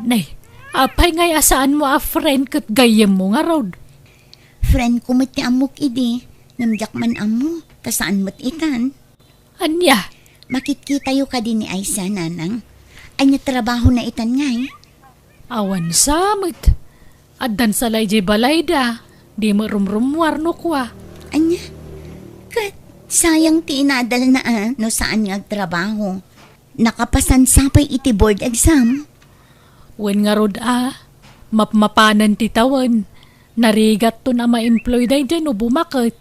Nay, apay ngay asaan mo a friend kat gayem mo nga road. Friend ko mat ni amok idi. Namjak man amo, kasaan mat itan. Anya, Makikita yu ka din ni Aisa, nanang. Anya trabaho na itan ngay. awan samit. Addan salay jay balay da. Di mo rumrumwar no kwa. Anya? Kat, sayang ti inadal na no saan nga trabaho. Nakapasan sapay iti board exam. Wen nga rod mapmapanan ti tawan. Narigat to na ma-employ day dyan o bumakit.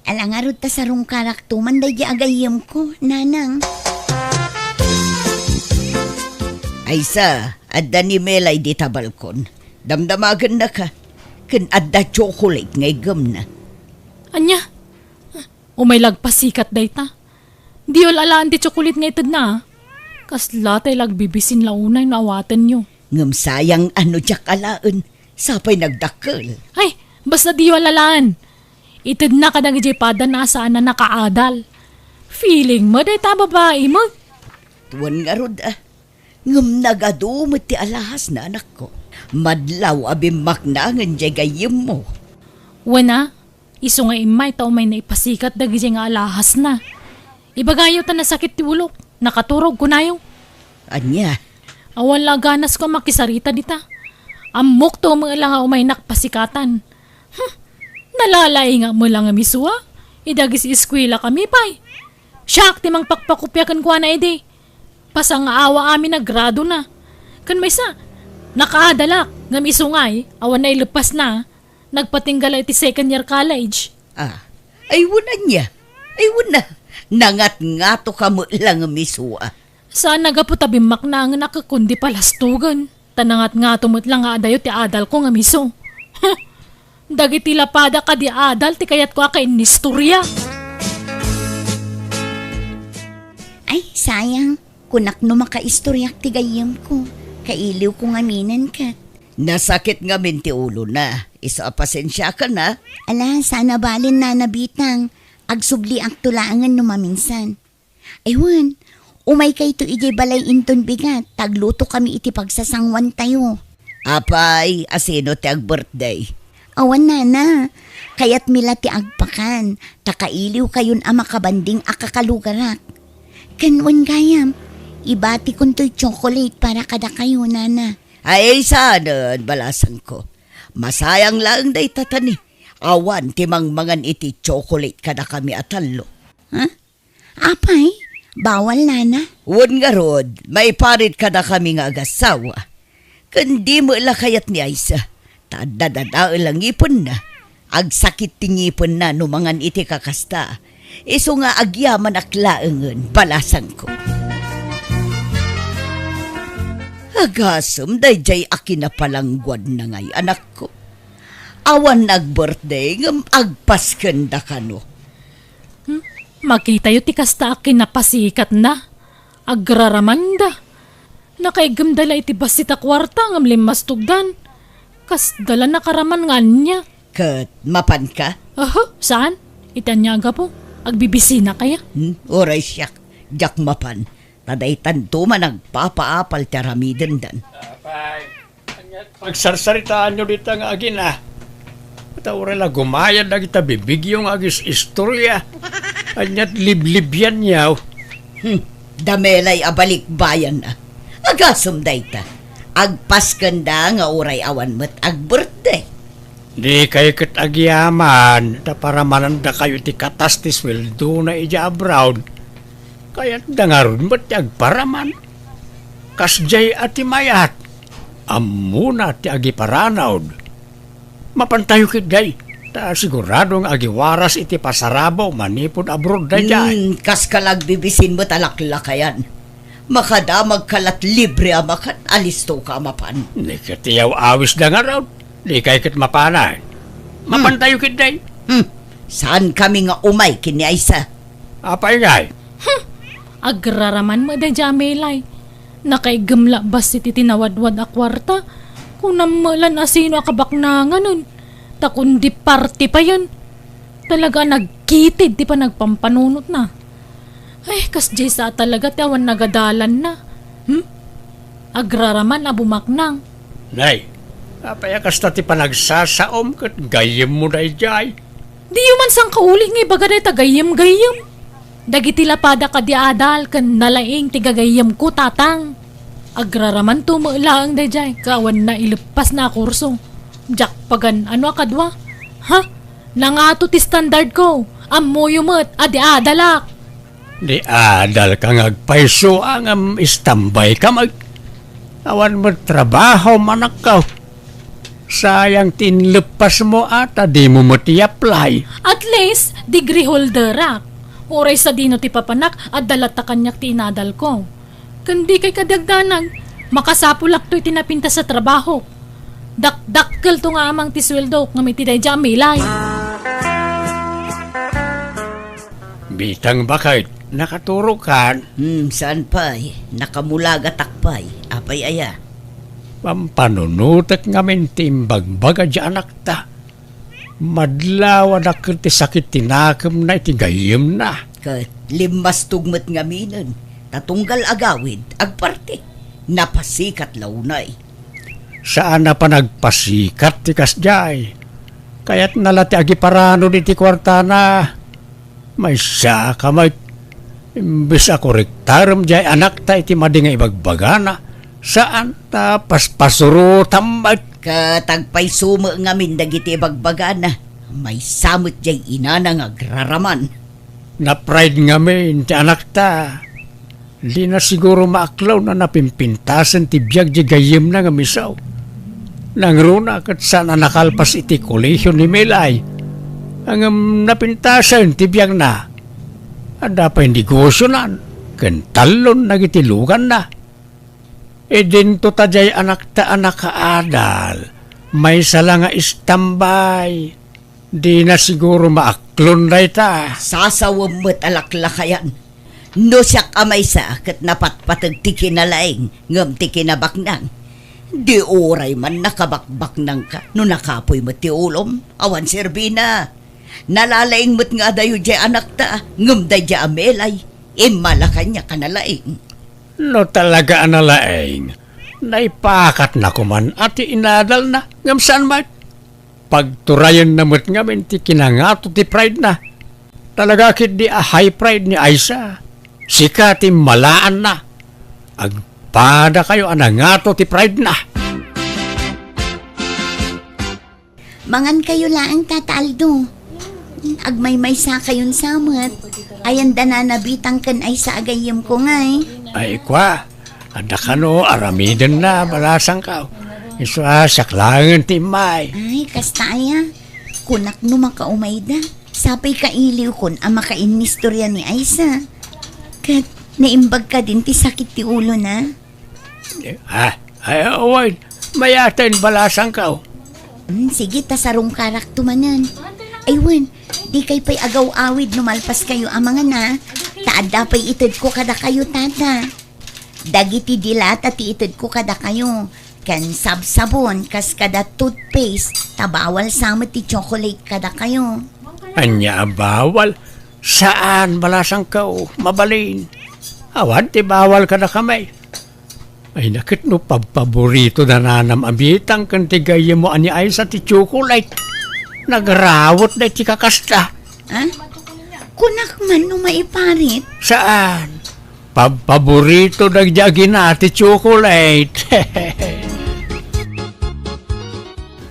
Alangarod ta sarong karaktuman day di agayem ko, nanang. Aysa, adda ni Melay di tabalkon. Damdamagan na ka. Ken adda chocolate ngay gam na. Anya, umay lagpasikat day ta. Di alaan ti chocolate nga itad na. Kasla tay lagbibisin launay na awatan nyo. Ngam sayang ano jak alaan, sapay nagdakkel. Ay, basta di walalaan. Itid na ka nang pada na saan na nakaadal. Feeling mo day ta babae mo. Tuwan nga rod Ngam nagadumot ti alahas na anak ko. Madlaw abimak na ngan jay gayem mo. Wana, iso nga imay tao may naipasikat dagi nga alahas na. Ibagayo ta na sakit ti ulok. Nakaturog ko na yung. Anya, Awan laganas ko makisarita dita. Amok to mga lang nga umay nakpasikatan. Nalalay nga mo lang nga misua. Idagis iskwila kami pay. Siyak timang pakpakupyakan ko na ide. Pasang nga awa amin na grado na. Kan may sa, nakaadalak nga misungay, awan na ilupas na. Nagpatinggal iti second year college. ay wuna niya. Ay wuna. Nangat-ngato ka mo lang misua. Saan nagaputabimmak na nga nakakundi palastugan. Tanangat nga tumot lang nga adayo ti adal ko nga miso. Dagiti lapada ka di adal ti kayat ko ka inistorya. Ay, sayang. Kunak no makaistoryak ti gayam ko. Kailiw ko nga minan kat. Nasakit nga min ti ulo na. Isa pasensya ka na. Ala, sana balin na nabitang. Agsubli ang tulangan no maminsan. Ewan, umay kay to ijay balay inton bigat. Tagluto kami iti pagsasangwan tayo. Apay, asino ti ag birthday. Awan na. Kaya't mila ti agpakan. Takailiw kayon ang makabanding akakalugarak. Kanwan gayam. Ibati kon to'y chocolate para kada kayo, nana. Ay, sana, balasan ko. Masayang lang day tatani. Awan, timang mangan iti chocolate kada kami atalo. Ha? Apay? Bawal, nana. Wan nga rod, may parit kada kami nga agasawa. Kandi mo kayat ni Aisa. Tadadada lang ipon na. Agsakit tingipon na no mangan iti kakasta. Iso nga agyaman aklaengen, balasan ko. Agasam, dayjay akin na palangguad na ngay anak ko. Awan nag-birthday, ngam agpaskanda ka no. Makita yu ti kasta akin napasikat na. Agraramanda. Nakaigamdala iti basita kwarta ngam limas tugdan. Kas dala nakaraman nga niya. Kat, mapan ka? Saan? Itanyaga po. Agbibisina kaya? Oray siyak, jak mapan. Taday tanto man nagpapaapal taramiden dan. Apay, pagsarsaritaan nyo dito nga agin Matawara la gumayad na kita bibigyong agis istorya. Anyat liblibyan niyaw. Damelay abalik bayan na. Agasum dayta. Agpaskanda nga oray awan met ag-birthday. Di kayo kat agyaman, para mananda kayo ti katas ti sweldo na ija abroad. Kaya't dangaron ba't ti agparaman? Kasjay at ti mayat, amuna ti agiparanawd. Mapantayo kit day, ta siguradong agiwaras iti pasarabaw manipod abroad da jay. Kas kalag bibisin mo talaklakayan. Makadamag kalat libre amakan, alisto ka mapan. Di katiyaw awis dangaron. Di kayo kit mapanay. Mapantayo kit day. Saan kami nga umay kini Aisa? Apay ngay. Agraraman mo da jamelay. Nakaigamla bas iti tinawadwad a kwarta. Kung namalan asino akabaknangan nun. Takundi party pa yun. Talaga nagkitid di pa nagpampanunot na. Ay, kas sa talaga tawan nagadalan na. Agraraman a bumaknang. Nay, apay kasta ti panagsasaom kat gayem mo da jay. Di man sang kauling nga ibaga na tagayam-gayam. Dagiti lapada ka di adal kan nalaing tigagayam ko tatang. Agraraman tumulaang da jay. Kawan na ilupas na kurso. Jak pagan ano akadwa? Ha? Nangato ti standard ko. Amoyumot adi adalak. Di adal kang agpaiso ang istambay ka mag. Awan mo trabaho manakaw. Sayang tinlepas mo ata di mo mati-apply. At least, degree holder ak. Oray sa dino ti papanak at dalata kanyak ti inadal ko. Kandi kay kadagdanag, makasapulak to'y tinapinta sa trabaho. Dakdakkel to nga amang ti sweldo nga may tiday jamilay. Bitang bakit? nakaturo kan, Saan pa'y? Nakamulaga takpay. Apay aya. pampanunutek ngamin timbagbaga di anak ta. Madlawa na ti sakit tinakam na iti gayem na. Kat limas tugmet ngaminan. Tatunggal agawid, agparte. Napasikat launay. Saan na pa nagpasikat ti kasjay. Kaya't nalati agi parano di ti kwarta na. May siya ka may imbis ako rektaram jay anak ta iti madi nga ibagbagana. Saan ta paspasuro tambay. Katagpay suma ngamin dagiti bagbagana. May samot jay ina nga agraraman. Na-pride ngamin ti anak ta. Di na siguro maaklaw na napimpintasan ti biyag di gayem na nga misaw. Nangruna kat sana nakalpas iti kolehiyon ni Melay. Ang napintasan ti biyag na. Ada pa yung negosyo nan. Kentalon nagitilugan na. E din to tajay anak ta anak kaadal. May sala nga istambay. Di na siguro maaklon na ita. Sasawamot alaklakayan. No siya kamay sa kat napatpatag ti kinalaing ngam ti kinabaknang. Di oray man nakabakbak nang ka no nakapoy mo ti ulom. Awan serbina. Nalalaing mo't nga dayo di anak ta ngam day di amelay. Imalakan niya kanalaing. No talaga analaing. Naipakat na kuman at inadal na. Ngam saan mat? Pagturayan na mo't ngamin ti kinangato ti pride na. Talaga kit di a high pride ni Aisa. Sika ti malaan na. Agpada kayo anangato ti pride na. Mangan kayo laang Tata Aldo. Agmay-may sa kayon samot. Ayan da na nabitang kan ay sa agayim ko ngay. Ay kwa. Ada ka no aramiden na balasang ka. Iso saklangan ti may. Ay, kastaya. Kunak no makaumayda. Sapay kailiw kun ang makainistorya ni Aisa. Kat naimbag ka din ti sakit ti ulo na. Ay away. Mayatain balasang ka. Sige, tasarong karak tumanan. Aywan, di kay pa'y agaw-awid numalpas kayo ang mga na. Taada pa'y itid ko kada kayo, Tata. Dagiti dilat at itid ko kada kayo. Kan sabsabon, kas kada toothpaste, tabawal samot ti chocolate kada kayo. Anya bawal. Saan balasang ka mabalin? Awan ti bawal ka na kamay. Ay nakit no paborito na nanam abitang kan ti gayem mo ani ay sa ti chocolate. Nagrawot na ti kakasta. Ha? Kunak man no maiparit. Saan? Paborito nagyagi na ti chocolate.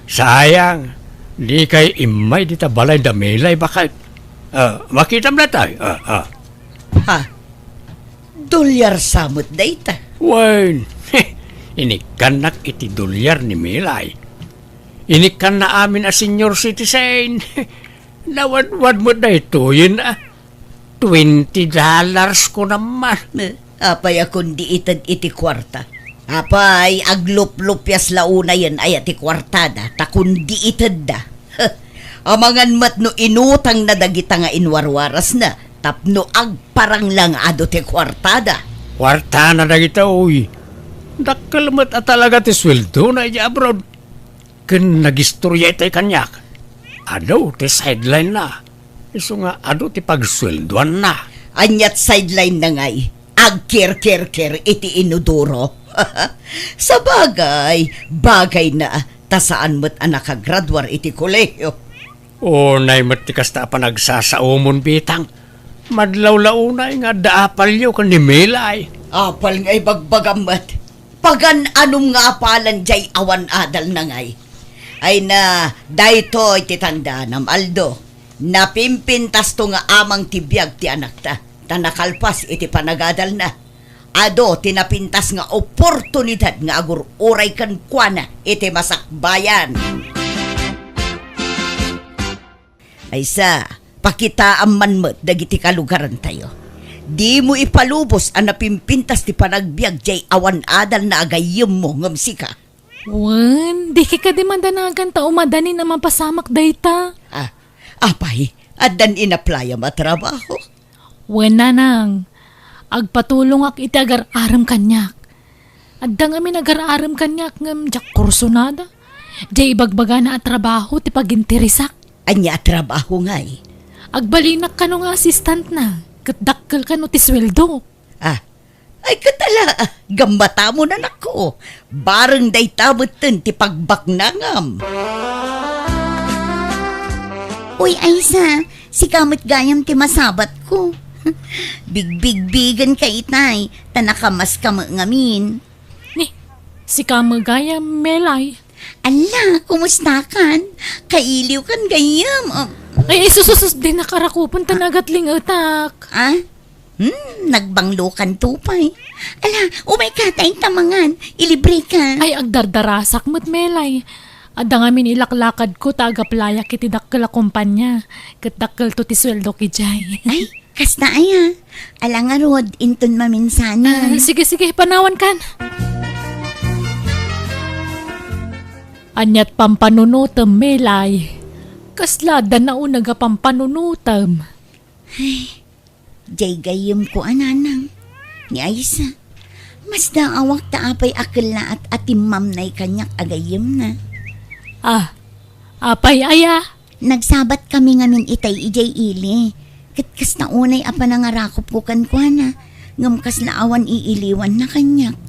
Sayang, di kay imay di tabalay damelay bakit? Makita mo na tayo. Ha? Dolyar samot dayta. Wen, inikanak iti dolyar ni Milay. Inikan na amin a senior citizen. Nawad-wad mo na ito yun $20 ko naman. Apay akong di itad iti kwarta. Apay, aglup-lupyas launa yan ay ati kwartada. Takun di itad da. Amangan mat no inutang na dagita nga inwarwaras na. Tapno agparang lang ado ti kwartada. Kwarta na dagita uy. Dakkalmat at talaga ti sweldo na iya abroad. Ken nagistorya itay kanyak. Ado ti sideline na. Iso nga ado ti pagsweldoan na. Anyat sideline na ngay. Agker-ker-ker iti inuduro. Sa bagay na tasaan mo't anak kagradwar iti kolehiyo. O nay matikas ta pa nagsasaumon bitang. Madlaw-launay nga daapalyo kan ni Melay. Apal nga'y bagbagamat. Pagan anong nga apalan jay awan adal na ngay. Ay na, dayto iti tanda nam Aldo. Napimpintas to nga amang tibiyag ti anak ta. Tanakalpas iti panagadal na. Ado, tinapintas nga oportunidad nga agur uray kan kuana iti masakbayan. Ay sa, pakita ang manmet dagiti kalugaran tayo. Di mo ipalubos ang napimpintas ti panagbiag jay awan adal na agayim mo ngamsika. Wan, di ka di mandanagan ta umadani na mapasamak dayta. Apay, adan inaplaya matrabaho. Wena nang, agpatulong ak iti agar-aram kanyak. Adda nga agar-aram kanyak ngam jak kurso nada. Di ibagbaga na at trabaho ti pagintirisak. Anya trabaho ngay. Agbalinak ka no nga assistant na. Katdakkel ka no ti sweldo. Ah, ay katala, gambata mo na nako. Bareng day tabutin ti pagbaknangam. Uy, Aisa, si kamot gayam ti masabat ko. Big-big-bigan ka itay, tanakamas ka ngamin. Ni, si kamagaya melay. Ala, kumusta kan? Kailiw kan gayam. Ay, sususus din nakarakupan tanagatling utak. Ah? Nagbanglo kan tupay. Ala, umay ka tayong tamangan. Ilibre ka. Ay, agdardarasak mo't melay. Adda nga min ilaklakad ko tagaplaya kiti dakkel a kumpanya. Ket dakkel to ti sweldo ki jay. Ay, kasta aya. Ala nga rod, inton maminsana. Sige, panawan kan. Anyat pampanunutem melay. Kaslada na unaga pampanunutem. Jay gayam ko ananang. Ni Aisa. Mas awak taapay akil na at atimam na'y kanyak agayam na. Ah, apay aya. Nagsabat kami ngamin itay ijay ili. Kitkas na unay apa nangarakop ko kan kwa na. Ngam kas laawan iiliwan na kanyak.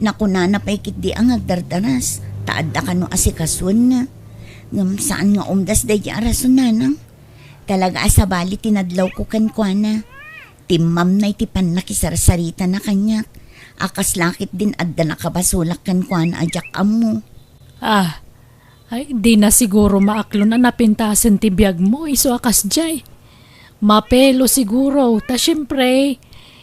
Nakunana pa'y kit di ang agdardaras. Taadda ka no asikaswan na. Ngam saan nga umdas day arason nanang. Talaga asabali tinadlaw ko kan kwa na. Timam na itipan nakisarsarita na kanyak. Akas lakit din adda nakabasulak kan kwa na ajak amo. Ah, ay di na siguro maaklo na napintasan ti biyag mo iso akas jay. Mapelo siguro, ta syempre,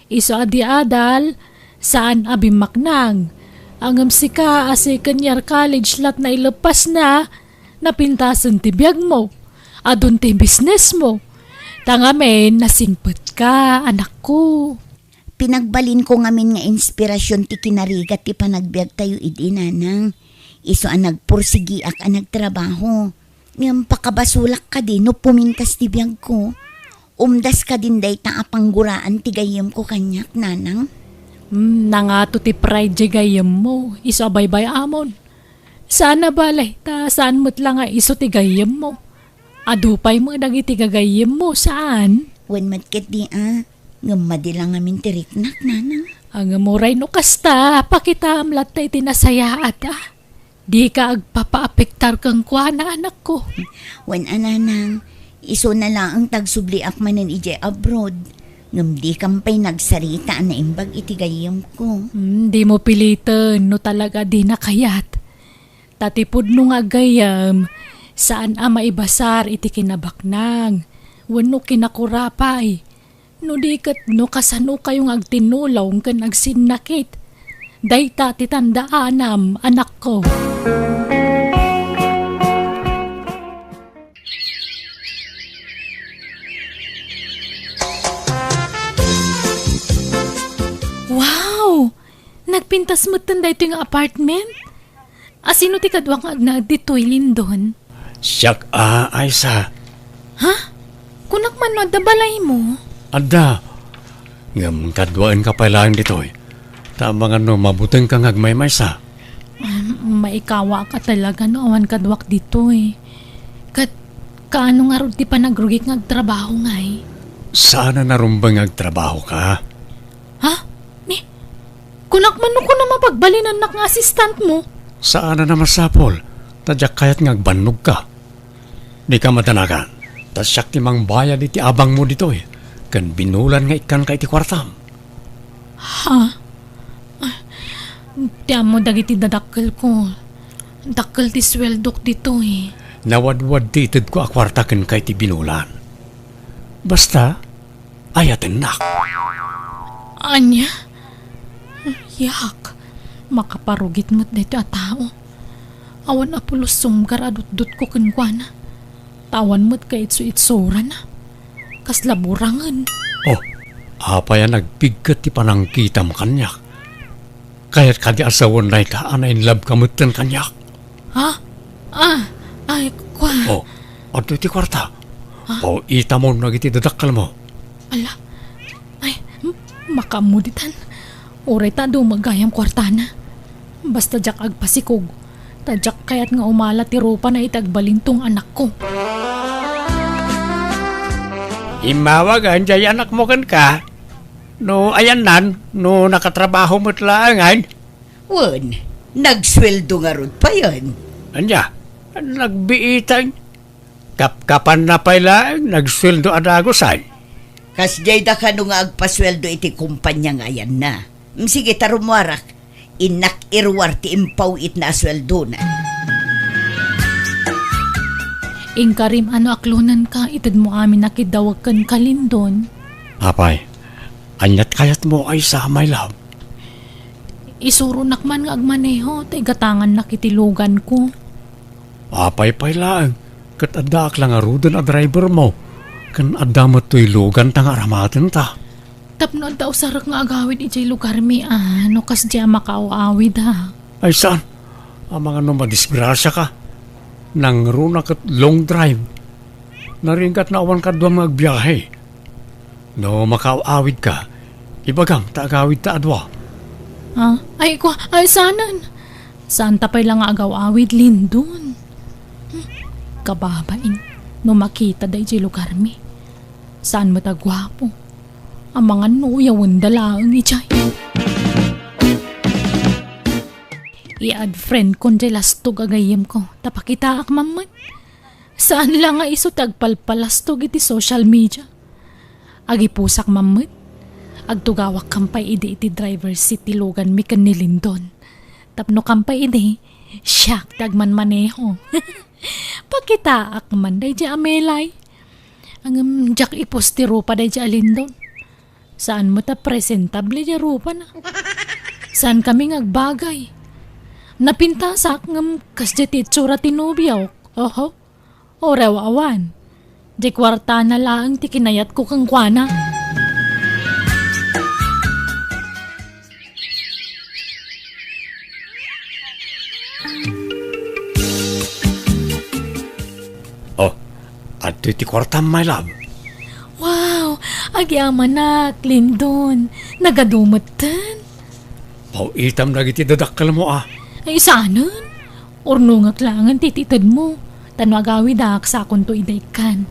iso adi adal, saan abimaknang. Ang sika asi kanyar college lat na ilepas na, napintasan ti biyag mo. Adun ti business mo. Tangamen, nasingpet ka, anak ko. Pinagbalin ko ngamin nga inspirasyon ti kinarigat ti panagbiag tayo idi nanang. Iso ang nagpursigi ak ang nagtrabaho. Ngam pakabasulak ka din no pumintas ti biyag ko. Umdas ka din day ta apangguraan ti gayem ko kanyak nanang. Nangato ti pride di gayem mo, iso abaybay amon. Sana balay, ta saan mo't lang nga iso ti gayem mo. Adupay mo dagiti gagayem mo, saan? Wen matkit di ngam madilang amin ti riknak nanang. Ang amuray no kasta, pakita amlat tayo tinasayaat Di ka agpapaapektar kang kwa na anak ko. Wen ananang, iso na lang ang tagsubli ak manen ije abroad. Ngam di kampay nagsarita na imbag iti gayem ko. Di mo pilitan, no talaga di na kayat. Tatipod no nga gayam, saan maibasar iti kinabaknang. Wano kinakurapay. No di kat no kasano kayong agtinulaw kan agsinnakit. Dayta titandaanam, anak ko. Wow! Nagpintas mo tanday ito yung apartment? Sino ti kadwang agna dito'y lindon? Siyak, Aisa. Ha? Kunak man no, balay mo? Adda. Ngam kadwaan ka pailaan dito eh. Tama nga no, mabuteng kang agmay-may sa. Maikawa ka talaga no, awan kadwak dito eh. Kaano nga ron ti pa nagrugik ngagtrabaho nga eh. Sana narumbang agtrabaho ka? Ha? Ni? Kunak man no ko na mapagbalinan na nga assistant mo? Saan na masapol? Tadyak kayat ngagbanog ka. Di ka matanagan. Tasyak ti mang bayad iti abang mo dito eh. Kan binulan nga ikan ka iti kwartam. Ha? Tiyan mo dagiti dadakkel ko. Dakkel ti sweldok dito eh. Nawadwad titid ko akwartaken ka iti binulan. Basta, ayaten nak. Anya? Yak. Makaparugit mo't dito a tao. Awan apulos sumgar adut-dut ko kenkwana. Tawan mo't ka itsu-itsura na. Kaslaburangan. Oh, apa yan nagbigkat ti panangkita mo kanyak. Kaya't kadi asawan na kaan in love kamutan kanyak. Ha? Ay, kwa. Oh, ato iti kwarta. O ita mo nagiti dadakal mo. Ala, Makamuditan. Uray ta do magayam kwartana. Basta jak agpasikog. Tadyak kayat nga umala ti rupa na itagbalintong anak ko. Imawagan jay anak mo kan ka. No ayan nan, no nakatrabaho mo't laangan. Wan, nagsweldo nga rod pa yan. Anya, nagbiitang. Kapan na pala, nagsweldo adagosan. Kas jay da ka nga agpasweldo iti kumpanya nga yan na. Sige tarumwarak, inak irwar ti impawit na asweldo na. Ingkarim ano aklunan ka, itad mo amin nakidawag kan kalindon. Apay, anyat kayat mo ay sa my love. Isuro nakman nga agmaneho, tay gatangan nakitilugan ko. Apay lang, kat adak lang arudan a driver mo. Kan adamat to'y lugan tang aramatin ta. Tapno daw sarak nga agawid ijay lugar mi ano kas diya makauawid ha. Ay saan? Ang mga no madisgrasya ka. Nang runa kat long drive. Naringkat na awan ka doon magbiyahe. No makaawid ka, ibagang taagawid ta adwa. Ha? Ay sanan. Saan tapay lang nga agaw-awid lindon. Kababain. No makita da ijay lugar mi. Saan mo tagwapo? Ang mga nuyawan dalaang ijay. I-add friend kon jay lastog agayem ko. Tapakita ak mamad. Saan lang nga iso tagpalpalastog iti social media. Agipusak mamad. Agtugawak kampay ide iti driver seat ti Logan mi kan nilindon. Tapno kampay ide, siyak tagman maneho. Pakita ak man day di amelay. Ang jak ipos ti rupa day di alindon. Saan mo ta presentable di rupa na? Saan kami ngagbagay? Napintasak ngam kas di titsura ti nubyaw. Oho, orew awan. Di kwarta na lang ti kinayat ko kang kwana. Oh, at ti kwarta my love. Wow, agyaman na, Lindon. Nagadumatan. Itam na giti dadakkel mo ah. Ay, saanan? Orno nga klangan tititad mo. Tanwagawi dak sa akong to idaykan.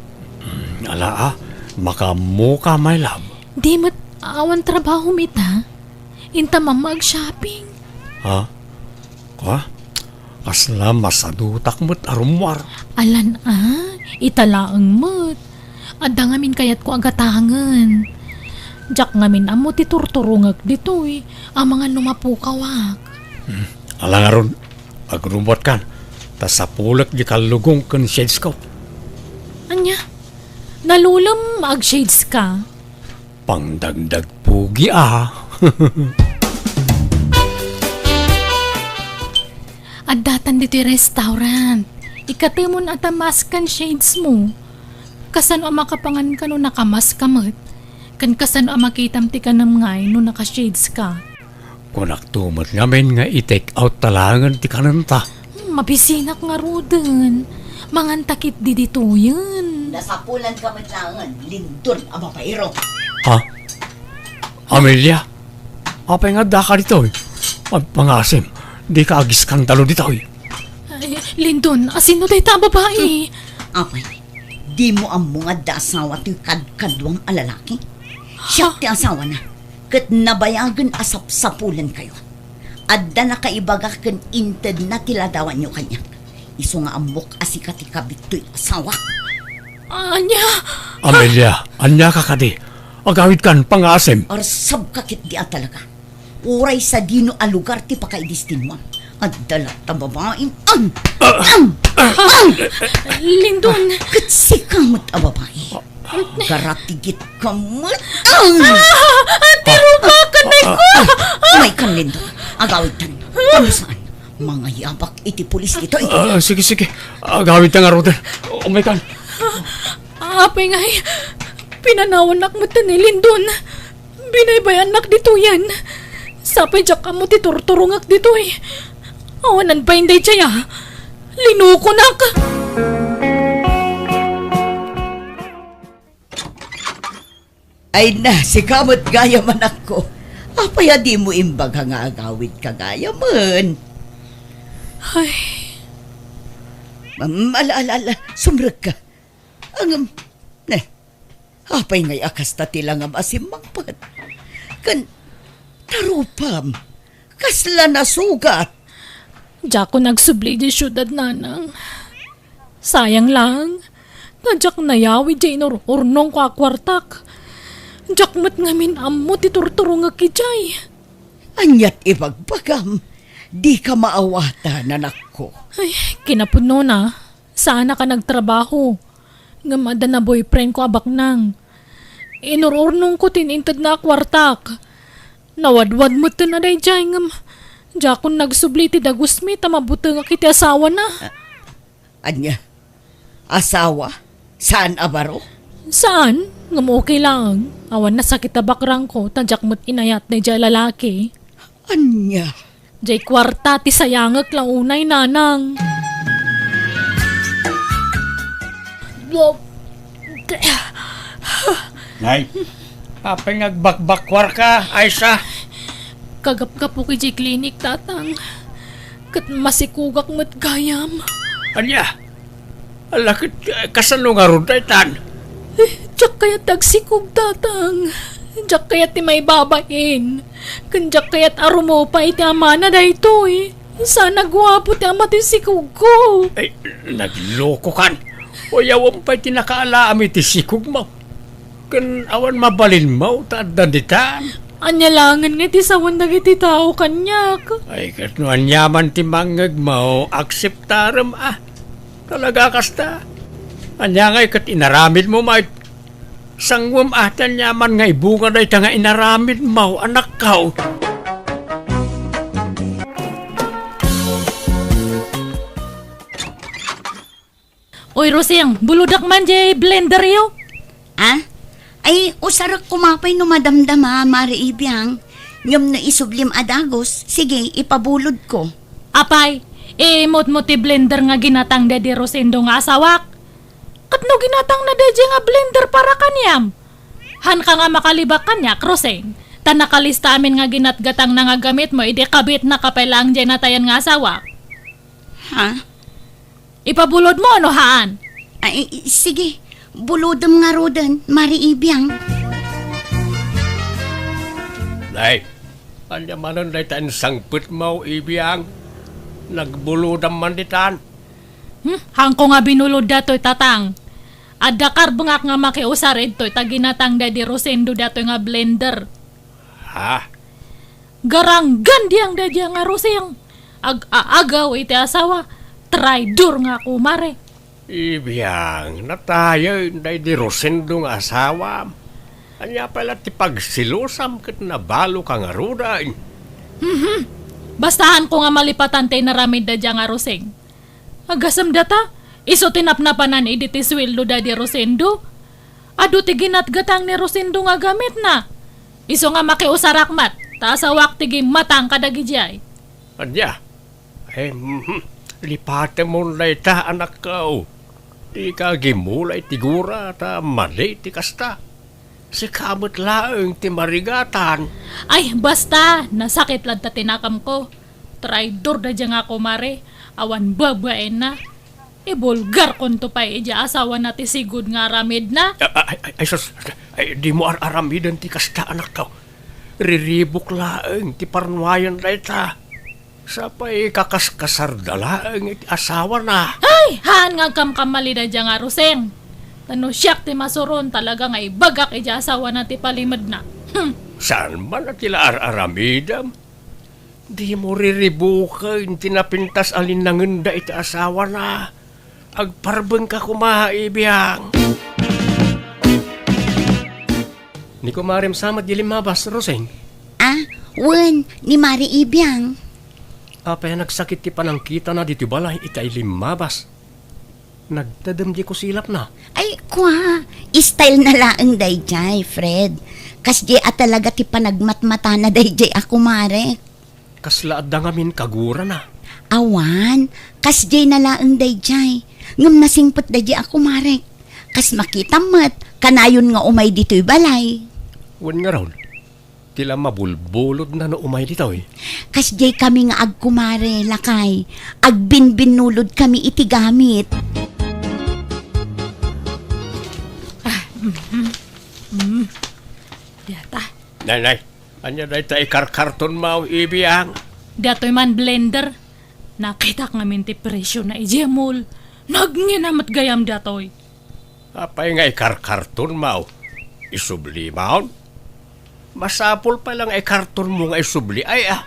Ala ah, makamuka my love. Di mat awan trabaho mita. Inta mag-shopping. Ha? Kwa? Kasla masadutak mo't arumwar. Alan italaang mat. Adda ngamin kayat ko agatangan. Jak ngamin amo ti turturungag dito eh. Ang mga numapukawak. Ala nga ron, agrumot kan. Tas sa pulak di kalugong kan shades ko. Anya? Nalulam mag-shades ka? Pangdagdag pugi ah. At datan dito yung restaurant. Ikatimon at amaskan shades mo. Kasano ang makapangan ka no nakamas kamot. Kan kasano ang makitam ti ka ng ngay no nakashades ka. Kung naktumot ngamin nga i-take out talangan ti kananta. Mabisinak nga rodan. Mangantakit di dito yun. Nasapulan ka matlangan, lindon ang mapairo. Ha? Amelia? Apay nga da ka dito eh. Pangasim, di ka agis kantalo dito eh. Ay, Lindon, asino day ta babae? Apay, di mo ang mga dasawa ti kadkadwang alalaki? Siya ti asawa na, kat nabayagan asap-sapulan kayo. Adda na kaibaga kan inted na tiladawan nyo kanya. Iso nga amok asika ti kabito'y asawa. Anya? Amelia, anya ka kadi. Agawid kan pangasim. Or sabkakit di talaga. Uray sa dino a lugar ti pakaidistin mo. At dalat ta babaeng Lindon. Katsi kamot a babae. Garatigit kamot. Tiro ba kanay ko? May kanlindo. Agawid tan. Kamusaan. Mga yabak iti pulis dito. Sige. Agawid ta nga rodan. Oh my God. Apay ngay. Pinanawan nak mo ni Lindon. Binaybayan nak dito yan. Sapay jak ka mo ti turturungak dito eh. Awanan pa hindi siya. Linuko nak. Ay na, si kamot gaya man ako. Apaya di mo imbag nga agawid ka gaya man. Ay, Ala, sumrag ka. Ang, apay ngay akas ta tilang ang asimangpat. Tarupam, kasla na sugat. diyak ko nagsubli di syudad nanang. Sayang lang. Nadyak nayawi di urnong ko akwartak. Diyak mat ngamin ammo ti turturo nga kijay. Anyat ibagbagam, di ka maawata nanak ko. Ay, kinapuno na. Sana ka nagtrabaho. Nga mada na boyfriend ko abak nang. Inururnong ko tinintad na akwartak. Nawadwad mo to na day jay ngam. Diyak ko nagsubli ti dagusmi tamabuto nga kiti asawa na. Anya, asawa? Saan abaro? Saan? Ngam okay lang. Awan na sakit abakrang ko. Tadyak mo't inayat na jay lalaki. Anya, Jay kwarta ti sayangak lang unay nanang. Nay, apay ngagbakbakwar ka, Aisha. Kagap ka po kay jay klinik tatang. Kat masikugak mo't gayam. Anya, alakit kasano nga ron tan. Diyak kaya tagsikog tatang. Diyak kaya ti may babain. Kandiyak kaya't arumo pa iti ama na dayto eh. Sana gwapo ti ama ti sikog ko. Ay, nagloko kan. O yawan pa'y tinakaalaami ti sikog mo. Kan awan mabalin mo, tadan ditan. Anyalangan nga ti sawan dagiti tao kanyak. Ay, katnuan yaman ti mangag mo, akseptaram Talaga kasta. Anya ngay kat inaramid mo, mait. Sangwam atan yaman nga ibunga na ita nga inaramid mo, anak kao. Oy, Roseng, buludak man jay blender yo. Ah? Ay, usarak kumapay no madamdama, Mari Ibiang. Ngam na isublim adagos, sige, ipabulod ko. Apay, imot mo ti blender nga ginatang daddy Rosendo nga asawak. Katno ginatang na daddy nga blender para kanyam. Han ka nga makalibak kanyak, Roseng. Ta nakalista amin nga ginatgatang na nga gamit mo, ide kabit na kapelang dyan natayan nga asawak. Ha? Ipabulod mo ano haan? Ay, sige, bulodam nga rodan, Mari Ibiang. Nay, anya manon na itan sangput mo, ibiyang. Nagbuludam man ditan. Hangko nga binulod dato'y tatang. Adakar bengak nga makiusar ito'y taginatang daddy Rosendo dato'y nga blender. Ha? Garanggan diyang daddy nga Roseng. Agaw iti asawa. Traidor nga kumare. Ibiyang, natayo na di Rosendo nga asawa. Anya pala ti pagsilusam kat nabalo ka nga ruday. Bastahan ko nga malipatan tayo naramid da diyang nga Roseng. Agasam data, iso tinapnapanan iditi sweldo da di Rosendo. Ado ti ginatgatang ni Rosendo nga gamit na. Iso nga makiusarakmat, taasawak tigi matang kadagi jay. Anya, lipate mo na ita anak ka. Di ka gimulay tigura ta mali ti kasta. Si kamot laeng ti marigatan. Ay, basta, nasakit lang ta tinakam ko. Traidor da diyang ako mare, awan babaen na. Ibulgar kon to pa ija asawa na ti sigud nga aramid na. Sus, di mo aramidan ti kasta anak ka. Riribok laeng ti parnuayan na ita. Sapay kakaskasar dalaeng iti asawa na. Ay, haan nga kamkamali da diyang nga Roseng. Tano siyak ti masuron talaga nga ibagak ija asawa na ti palimad na. Saan man na tila aramidam? Di mo riribukan tinapintas alinangan da iti asawa na. Agparbeng ka kumaibiyang. Ni kumarim sama di limabas, Roseng. Ah, wen, ni Mari Ibiang. Apay nagsakit ti panangkita na dito balay itay limabas. Nagtadam di ko silap na. Ay, kwa, style na laang dayjay, Fred. Kasdi at talaga ti panagmatmata na dayjay ako, Mare. Kaslaad da ngamin kagura na. Awan, kasdi na laang dayjay. Ngam nasingpot dayjay ako, Mare. Kas makita mat, kanayon nga umay dito'y balay. Wan nga ron. Tila mabulbulod na no umay dito eh. Kas jay kami nga agkumare, lakay. Agbinbinulod kami iti gamit. Data. Nay, anya day ta ikarkarton mau ibiyang. Dato'y man blender. Nakita ka ngamin ti presyo na ijemol. Nagninamat gayam dato'y. Apay nga ikarkarton mau. Isubli maun. Masapol pa lang ikarton mo nga isubli ay ah.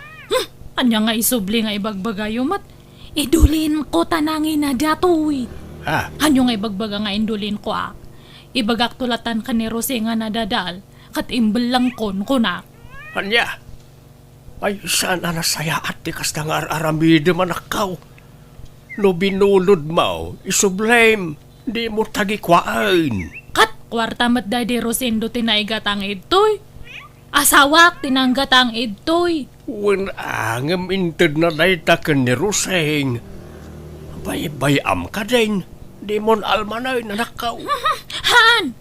Anya nga isubli nga ibagbagayo mat. Idulin ko tanangin na dato'y. Ha? Anyo nga ibagbaga nga indulin ko ah. Ibagak tulatan ka ni Rose nga nadadal. Kat imbel lang kon kunak. Anya? Ay, saan na nasaya at tikas na nga aramide manakaw. No binulod mo, isublame, di mo tagikwain. Kat kwarta mat dadi Rosendo tinaigat ang idtoy. Asawak tinanggat ang idtoy. Wen angam inted na dayta ka ni Roseng. Bay-bayam ka din, di mon almanay na nakaw. Han!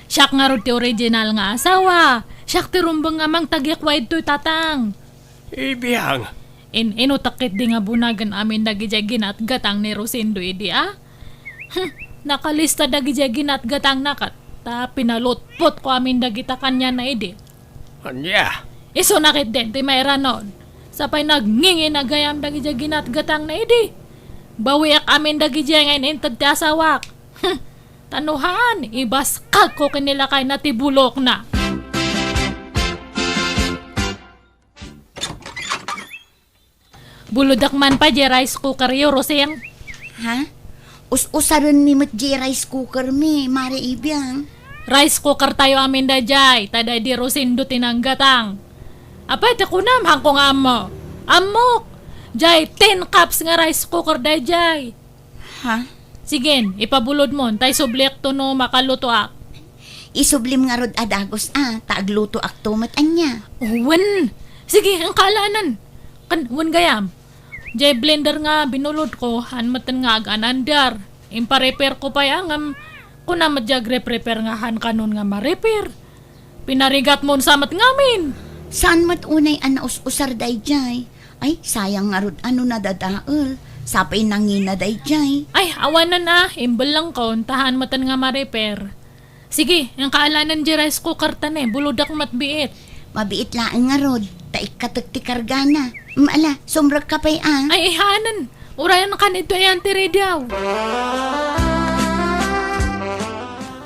Siyak nga ro ti original nga asawa. Siyak ti rumbang nga mang tagikway idtoy tatang. Ibiyang, Inutakit di nga bunagan amin dagijay ginatgat ang ni Rosendo idi ah. Nakalista dagijay ginatgat ang nakat. Ta pinalutpot ko amin dagita kanya na idi. anya? Iso nakit din ti mayra nun. Sapay nagngingi na gayam dagijay ginatgat ang na idi. Bawiak amin dagijay ngayon intad ti asawak. Tanuhan, ibaskag ko kanila kay natibulok na. Buludak man pa di rice cooker yo, Roseng. Ha? Us-usaran mi mat jay rice cooker mi, mare ibiyang. Rice cooker tayo amin da jay, tada di Rosendo tinanggatang. Apay, takunam, hangkong amo. Amok! Jay, 10 cups nga rice cooker da jay. Ha? Sige, ipabulod mo, tay sublek to no makaluto ak. Isublim nga rod adagos taagluto ak tumat anya. Wen! Sige, ang kalanan. Wen gayam. Jay blender nga binulod ko, hanmatan nga aganandar. Impa-repair ko pa yang kung na madjag-repair nga han kanon nga ma-repair. Pinarigat mo samat ngamin. Saan mat unay us-usar day jay? Ay, sayang nga rod ano nadadaol. Sapay nangina day jay. Ay, awanan na. Imbel lang ko, tahan matan nga ma-repair. Sige, ang kaalanan di rice cooker tane, buludak matbiit. Mabiit laan nga rod. Taik katek ti kargana. Maala, sumrag ka pa'y Ay, ihanan. Urayan ka nito yan, tiri daw.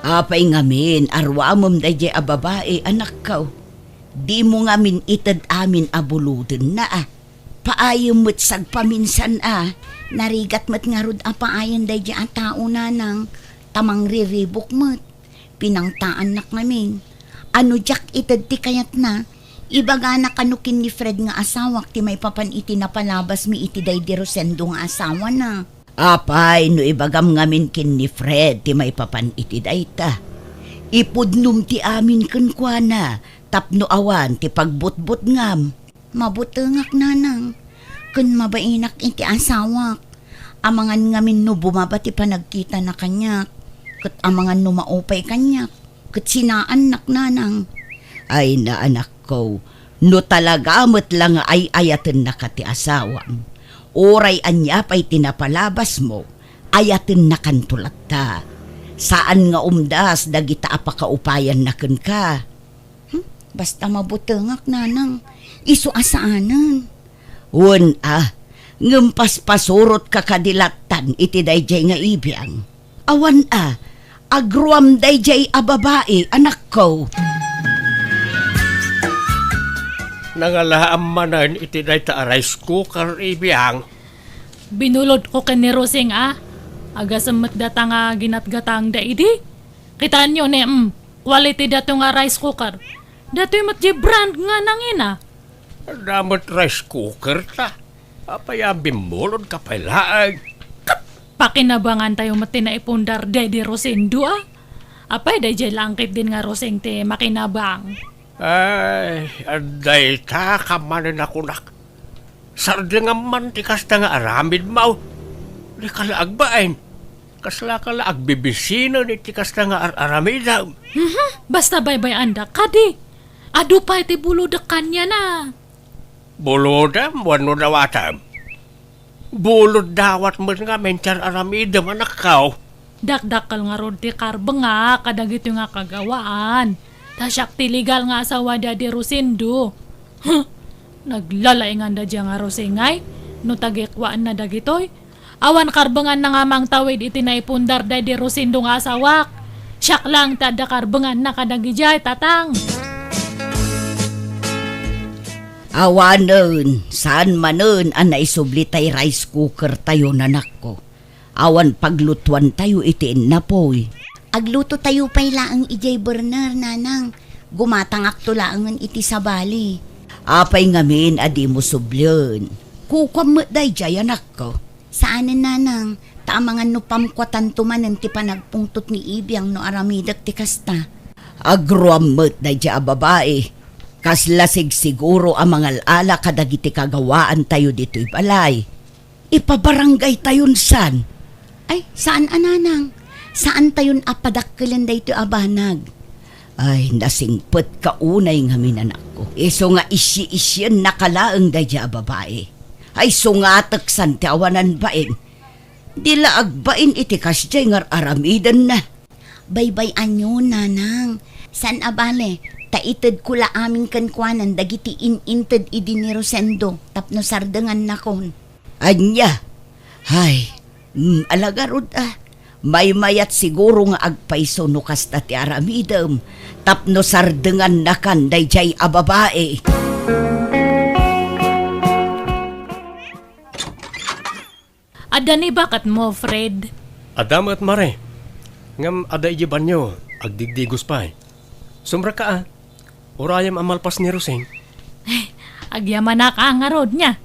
Apay ngamin, arwamom da jay ababae, anak kaw. Di mo ngamin itad amin abuludin na Paayom mo't sagpaminsan Narigat mat nga rod paayan da jay tao na nang tamang riribok mo't. Pinangtaan nak namin. Ano jak itad ti kayat na. Ibaga na kanukin ni Fred nga asawak ti may papan iti napalabas mi iti day di Rosendo nga asawa na. Apay, no ibagam ngamin kin ni Fred ti may papan iti day ta. Ipudnum ti amin kenkwana, tapno awan ti pagbutbut ngam. Mabutengak nanang. Kun mabainak iti asawak. Amangan ngamin no bumaba ti panagkita na kanyak. Kat amangan no maupay kanyak. Kat sinaan nak nanang. Ay na anak ko, no talagamot lang ay ayaten na ka ti asawam. Oray anya pa'y tinapalabas mo, ayaten na kantulat ta. Saan nga umdas dagita apakaupayan na ken ka? Basta mabutengak nanang. Isu asaanan. Wen ngempas pasurot ka kadilatan iti dayjay nga ibiyang. Awan agruam dayjay babae anak ko. Nangalaam manan iti dayta rice cooker ibiyang. Binulod ko ken ni Roseng agasamat data nga ginatgatang da idi. Kitaan nyo ne, quality dato nga rice cooker. Dato yung matji brand nga nangina. Damot rice cooker ta. Apaya bimulod ka pailaag. Pakinabangan tayo mati na ipundar Daddy Rosendo Apay, dayjay langkit din nga Roseng te makinabang. Ay, aday ta kamanin ako nak. Sardi nga man ti kasta nga aramid mau. Di kalaag bain. Kasla kalaag bibisino ni ti kasta nga aramid daw. Basta baybay anda kadi. Ado pa iti buludak kanya na. Bulodam, wano dawatam. Bulod dawat mo nga mencar aramida manakaw. Dakdakal nga rod ti Karbeng nga, kadagito nga kagawaan. Tasyak ti legal nga asawa da di Rosindo. Naglalaingan da diya nga Rosingay, no tagikwaan na dagitoy. Awan Karbengan na nga mang tawid iti naipundar da di Rosindo nga asawak. Siyak lang tada Karbengan na kadagijay, tatang. Awanen, saan manen ang naisublitay rice cooker tayo nanak ko. Awan paglutuan tayo itiin na po'y. Agluto tayo pa'y laang ijay burner, nanang. Gumatangak to laangan iti sa bali. Apay ngamin adi mo sublyon. Kukwam mo day jay anak ko. Saanan, nanang? Taamangan no pamkwatan tumanan ti panagpungtot ni Ibiyang no aramidak ti kasta. Agruam mo day jay babae. Kaslasig siguro ang mga ala kadagiti kagawaan tayo dito'y balay. Ipabarangay tayon san. Ay, saan ananang? Saan tayon apadakkelan da ito abanag? Ay, nasingpet kaunay nga minanak ko. Iso nga isyi-isyan nakalaang dadya babae. Ay, sungatak san ti awanan bain. Dila agbain iti kasjay ngar aramidan na. Baybay anyo, nanang. San abale? Taitid ko la aming kankwanan dagiti in-inted idi ni Rosendo tapno sardangan na kon. Anya, ay, alagarod may mayat siguro nga agpaiso no kasta ti aramidem tapno sardangan na kan dayjay a babae. Adani bakat mo, Fred? Adam at Mare, ngam ada ijiban nyo, agdigdigos pa. Sumra ka Urayam amalpas ni Roseng. Agyaman na ka nga rod niya.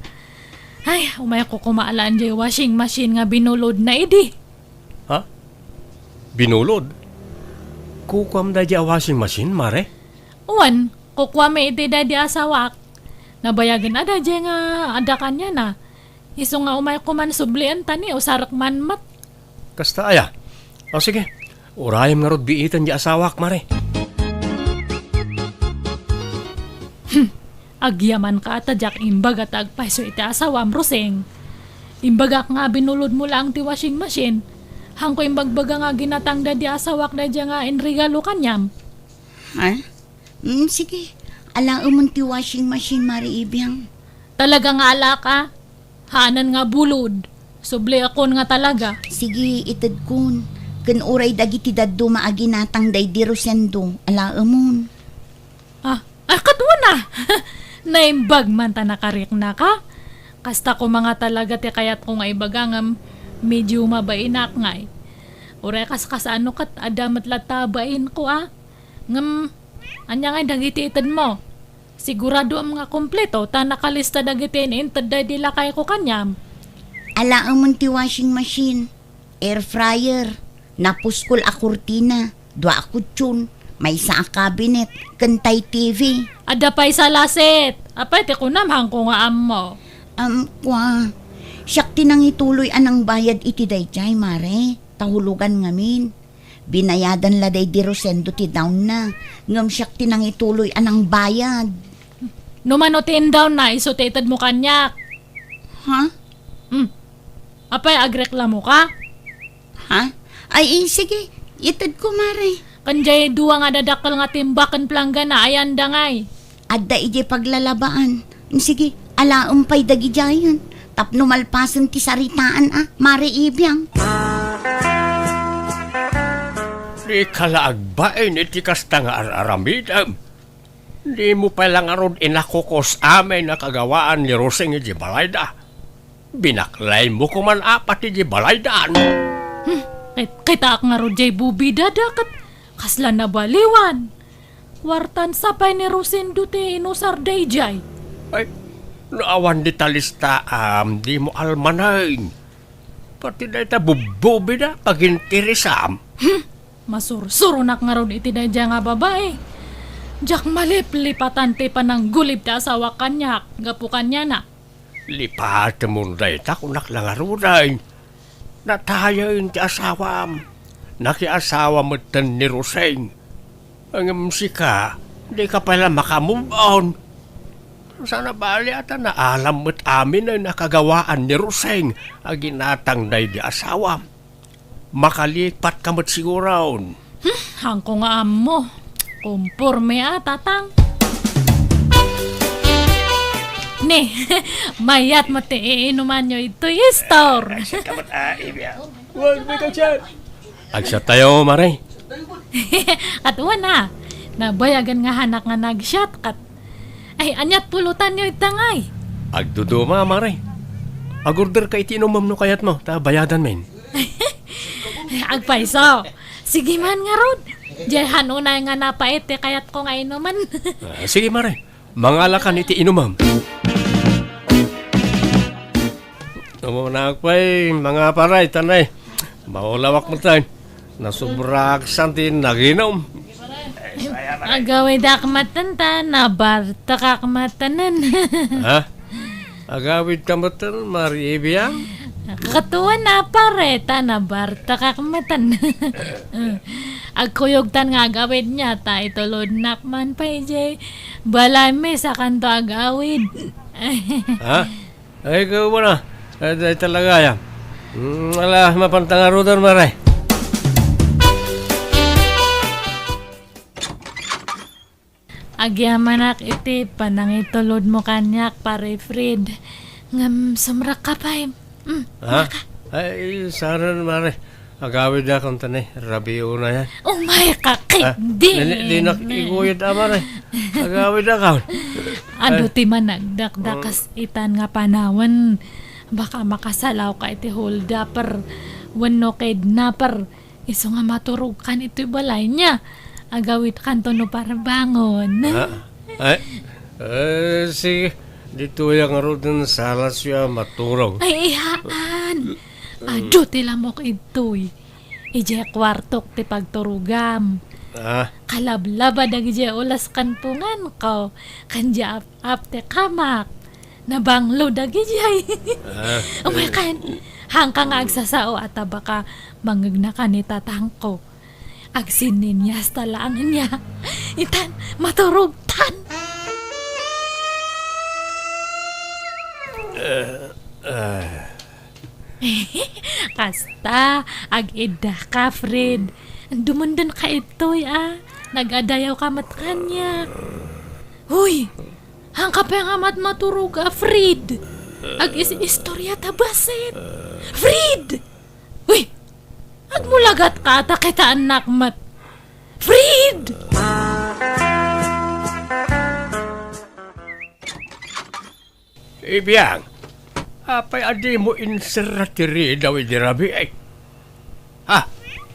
Ay, umaya ko kumaalaan dyan washing machine nga binulod na idi. Ha? Binulod? Kukwam da dya washing machine, Mare? Uwan, kukwa may iti da di asawak. Nabayagin ada dyan nga ada kanya na. Iso nga umaya ko man sublian tani o sarak man mat. Kasta aya. O sige, urayam nga rod biitan dya asawak, Mare. Agyaman ka atadyak imbag at agpaiso iti asawam, Roseng. Imbagak nga binulod mo lang ti washing machine. Hangko imbagbaga nga ginatang da di asawak na dya nga inregalo kanyam. Ha? Sige. Alang umon ti washing machine, Mari Ibiyang. Talaga nga ala ka. Hanan nga bulod. Subli akon nga talaga. Sige, itad kun. Kan uray dagiti daddo maaginatang day di Rosendo. Alang umon. Katwa na! Naimbag man ta nakarik na ka. Kasta ko mga talaga ti kayat ko nga ibagangam medyo mabainak nga eh. Ure kas ano kat adamat latabain ko Ngam, anya nga dagiti itad mo. Sigurado ang mga kompleto ta nakalista dagiti inintad da di lakay ko kanyam. Ala umon ti washing machine. Air fryer. Napuskol a kurtina. Dua a kutsyon. May isa a cabinet. Kantay TV. Ada pa'y sa laset. Apay ti kunamhang ko nga ammo. Siyak tinang ituloy anang bayad iti dayjay, Mare. Tahulugan ngamin. Binayadan la day di Rosendo ti down na. Ngam siyak tinang ituloy anang bayad. Numanotin down na isotated mo kanyak. Ha? Apay agreklamo ka? Ha? Ay, sige. Itad ko, Mare. Kanjay duwa nga dadakal nga timbakan plangga na ayan dangay. Adda ije paglalabaan. Sige, alaumpay dagi jayan. Tapno malpasan ti saritaan Mare Ibiyang. Di kalaagbain iti kasta nga araramidam. Di mo palang arod inakukos amin na kagawaan ni Roseng iti balayda. Binaklay mo kuman apat iti balaydaan. Kita nga rod jay bubi dadakat. Kasla na baliwan. Wartan sapay ni Rosendo ti inusar dayjay. Ay, naawan di talista di mo almanain. Pati na ita bububi na pagintirisam. Masursurunak nga ron iti dayjay nga babae. Jak maliplipatan ti panang gulib ti asawa kanyak. Gapu kanya na. Lipat mo na ita kunak lang aruday. Natayain ti asawam. Nakiasawa mo tan ni Roseng. Ang sika, Di ka pala makamove on. Sana bali ata na alam mo't amin ay nakagawaan ni Roseng ang ginatang day di asawa. Makalipat ka mo't siguron. Hangko nga amo. Kumpurme tatang. Ne, mayat mo ti iinuman nyo ito store. Huwag may ka dyan. Agsa tayo, Maray. At na, nabayagan nga hanak nga nag-shot kat. Ay, anyat pulutan nyo itangay. Agduduma, Maray. Agorder ka itinumam no kayat mo, ta bayadan men. Agpaiso. Sige man nga ron. Diyan unay nga napaete kayat ko nga inuman. Sige, Maray. Mangalakan iti inumam. Tumunakpay, mga paray, tanay. Maulawak mo tayo. Nasubrak santin naginom. Agaway da kamatanta, nabarta ka kamatanan. Ha? Agawid kamatan, Maribiyang? Katuwa na pareta, nabarta ka kamatan. Agkuyogtan nga agawid niya, ta itulod nakman pa balay me sa kanto agawid. Ha? Ay, ikaw mo na. Ay, talaga yan. Wala, mapantangarudan, Maray. Agyamanak iti, panang itulod mo kanyak, pare Fred. Ngam, sumrak ka pa Ha? Ay, sana Maray. Agawid na kung tanay. Rabiyo na yan. Oh my kakindi! Di nakikuyod na, Maray. Agawid na ka. Ano ti managdakdakas itan nga panawan. Baka makasalaw ka iti hold upper. Wano kidnapper. Iso nga maturog kan ito'y balay niya. Agawit kanto no para bangon. Ay, sige. Dito yung rodan salas siya maturog. Ay, ihaan. Ado tila mo ito'y. Ije kwartok ti pagturugam. Kalablaba dagi ulas kanpungan ko. Kanja ap te kamak. Nabanglo dagi jay. Oh my God. Hangka nga agsasao at baka mangag na kanita tangko. Agsinin niya sa talaan niya. Itan, maturugtan. Kasta, ag-ida ka, Fred. Dumundan ka ito'y Nag-adayaw ka matkanya. Huy, hangka pa nga maturog Fred. Ag-istorya tabasit. Fred! Huy, agmulagat ka ata kita anak mat. Fred! Ibiyang, apay adi mo inseratiri daw di rabi ay. Ha?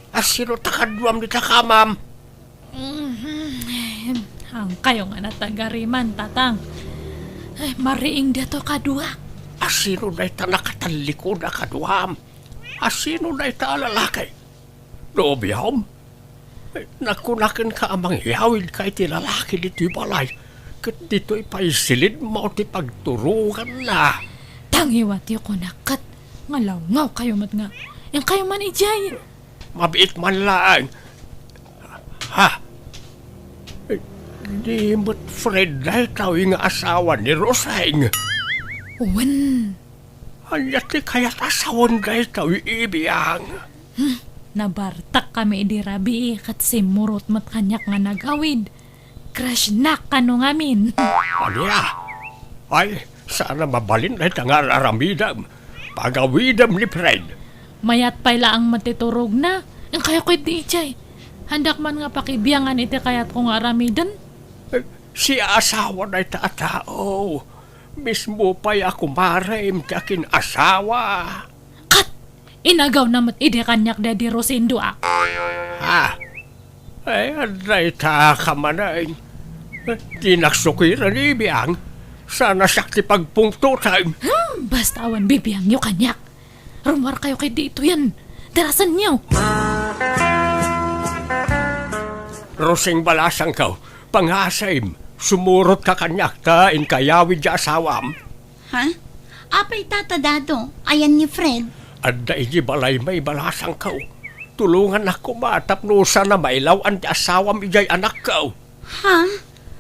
Asino takadwam di takamam? Ang kayo nga natagariman, tatang. Ay, mariing dito kadua. Asino na ita nakatalikod na kadwam? Asino na ita alalakay? Dobiyam? Nakunakin ka amang yawid kay tilalaki dito balay. Kat dito ipaisilid mo ti pagturugan na. Tangiwat yung kunakat. Ngalaw kayo mat nga. Yang kayo man ijay. Mabiit man lang. Ha? Di mo't Fred dahil tawing asawa ni Roseng. Uwan. Anyat ti kaya't asawan dahil tawi ibiyang. Nabartak kami di rabi kat simurot mat kanyak nga nagawid. Crush na kano ngamin. Anya? Ay, sana mabalin dahil nga aramidam. Pagawidam ni Fred. Mayat pala ang matiturog na. Ang kayo ko'y di ijay. Handak man nga pakibiyangan iti kayat kong aramidan. Si asawa na itatao. Mismo pa'y ako marim kakin asawa. Kat! Inagaw namat ide kanyak daddy Rosindo Ha? Ay, anday ta ka manay. Di naksukiran ibiyang. Sana sakti pagpungtutan. Basta awan bibiyang nyo kanyak. Rumar kayo kay dito yan. Darasan nyo. Roseng balasang ka. Pangasay, sumurot ka kanyak ta in kayawid ya asawam. Ha? Apay tatadado, ayan ni Fred. Anda iji balay may balasang ka. Tulungan ako matapnusa na mailaw ang asawam ijay anak ka. Ha?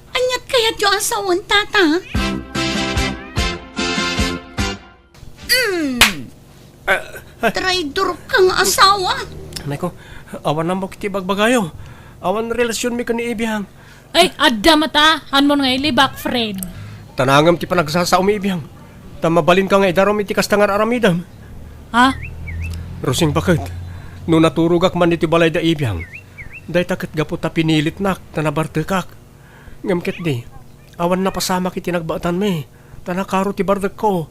Anyat kayat yung asawan, tata? Traidor kang asawa. Anay ko, awan na mo kiti bagbagayo. Awan relasyon mi ka ni Ibihang. Ay, adda mata. Hanmon nga ilibak, friend. Tanangam ti panagsasao mi Ibihang. Tamabalin ka nga idarom iti kastangar aramidam. Ha? Rosing bakit? No naturugak man iti balay da Ibihang. Day takit gapo ta pinilit nak, tanabartekak. Ngamkit di, awan na pasama kiti nagbaatan mi. Tanakaro ti bardak ko.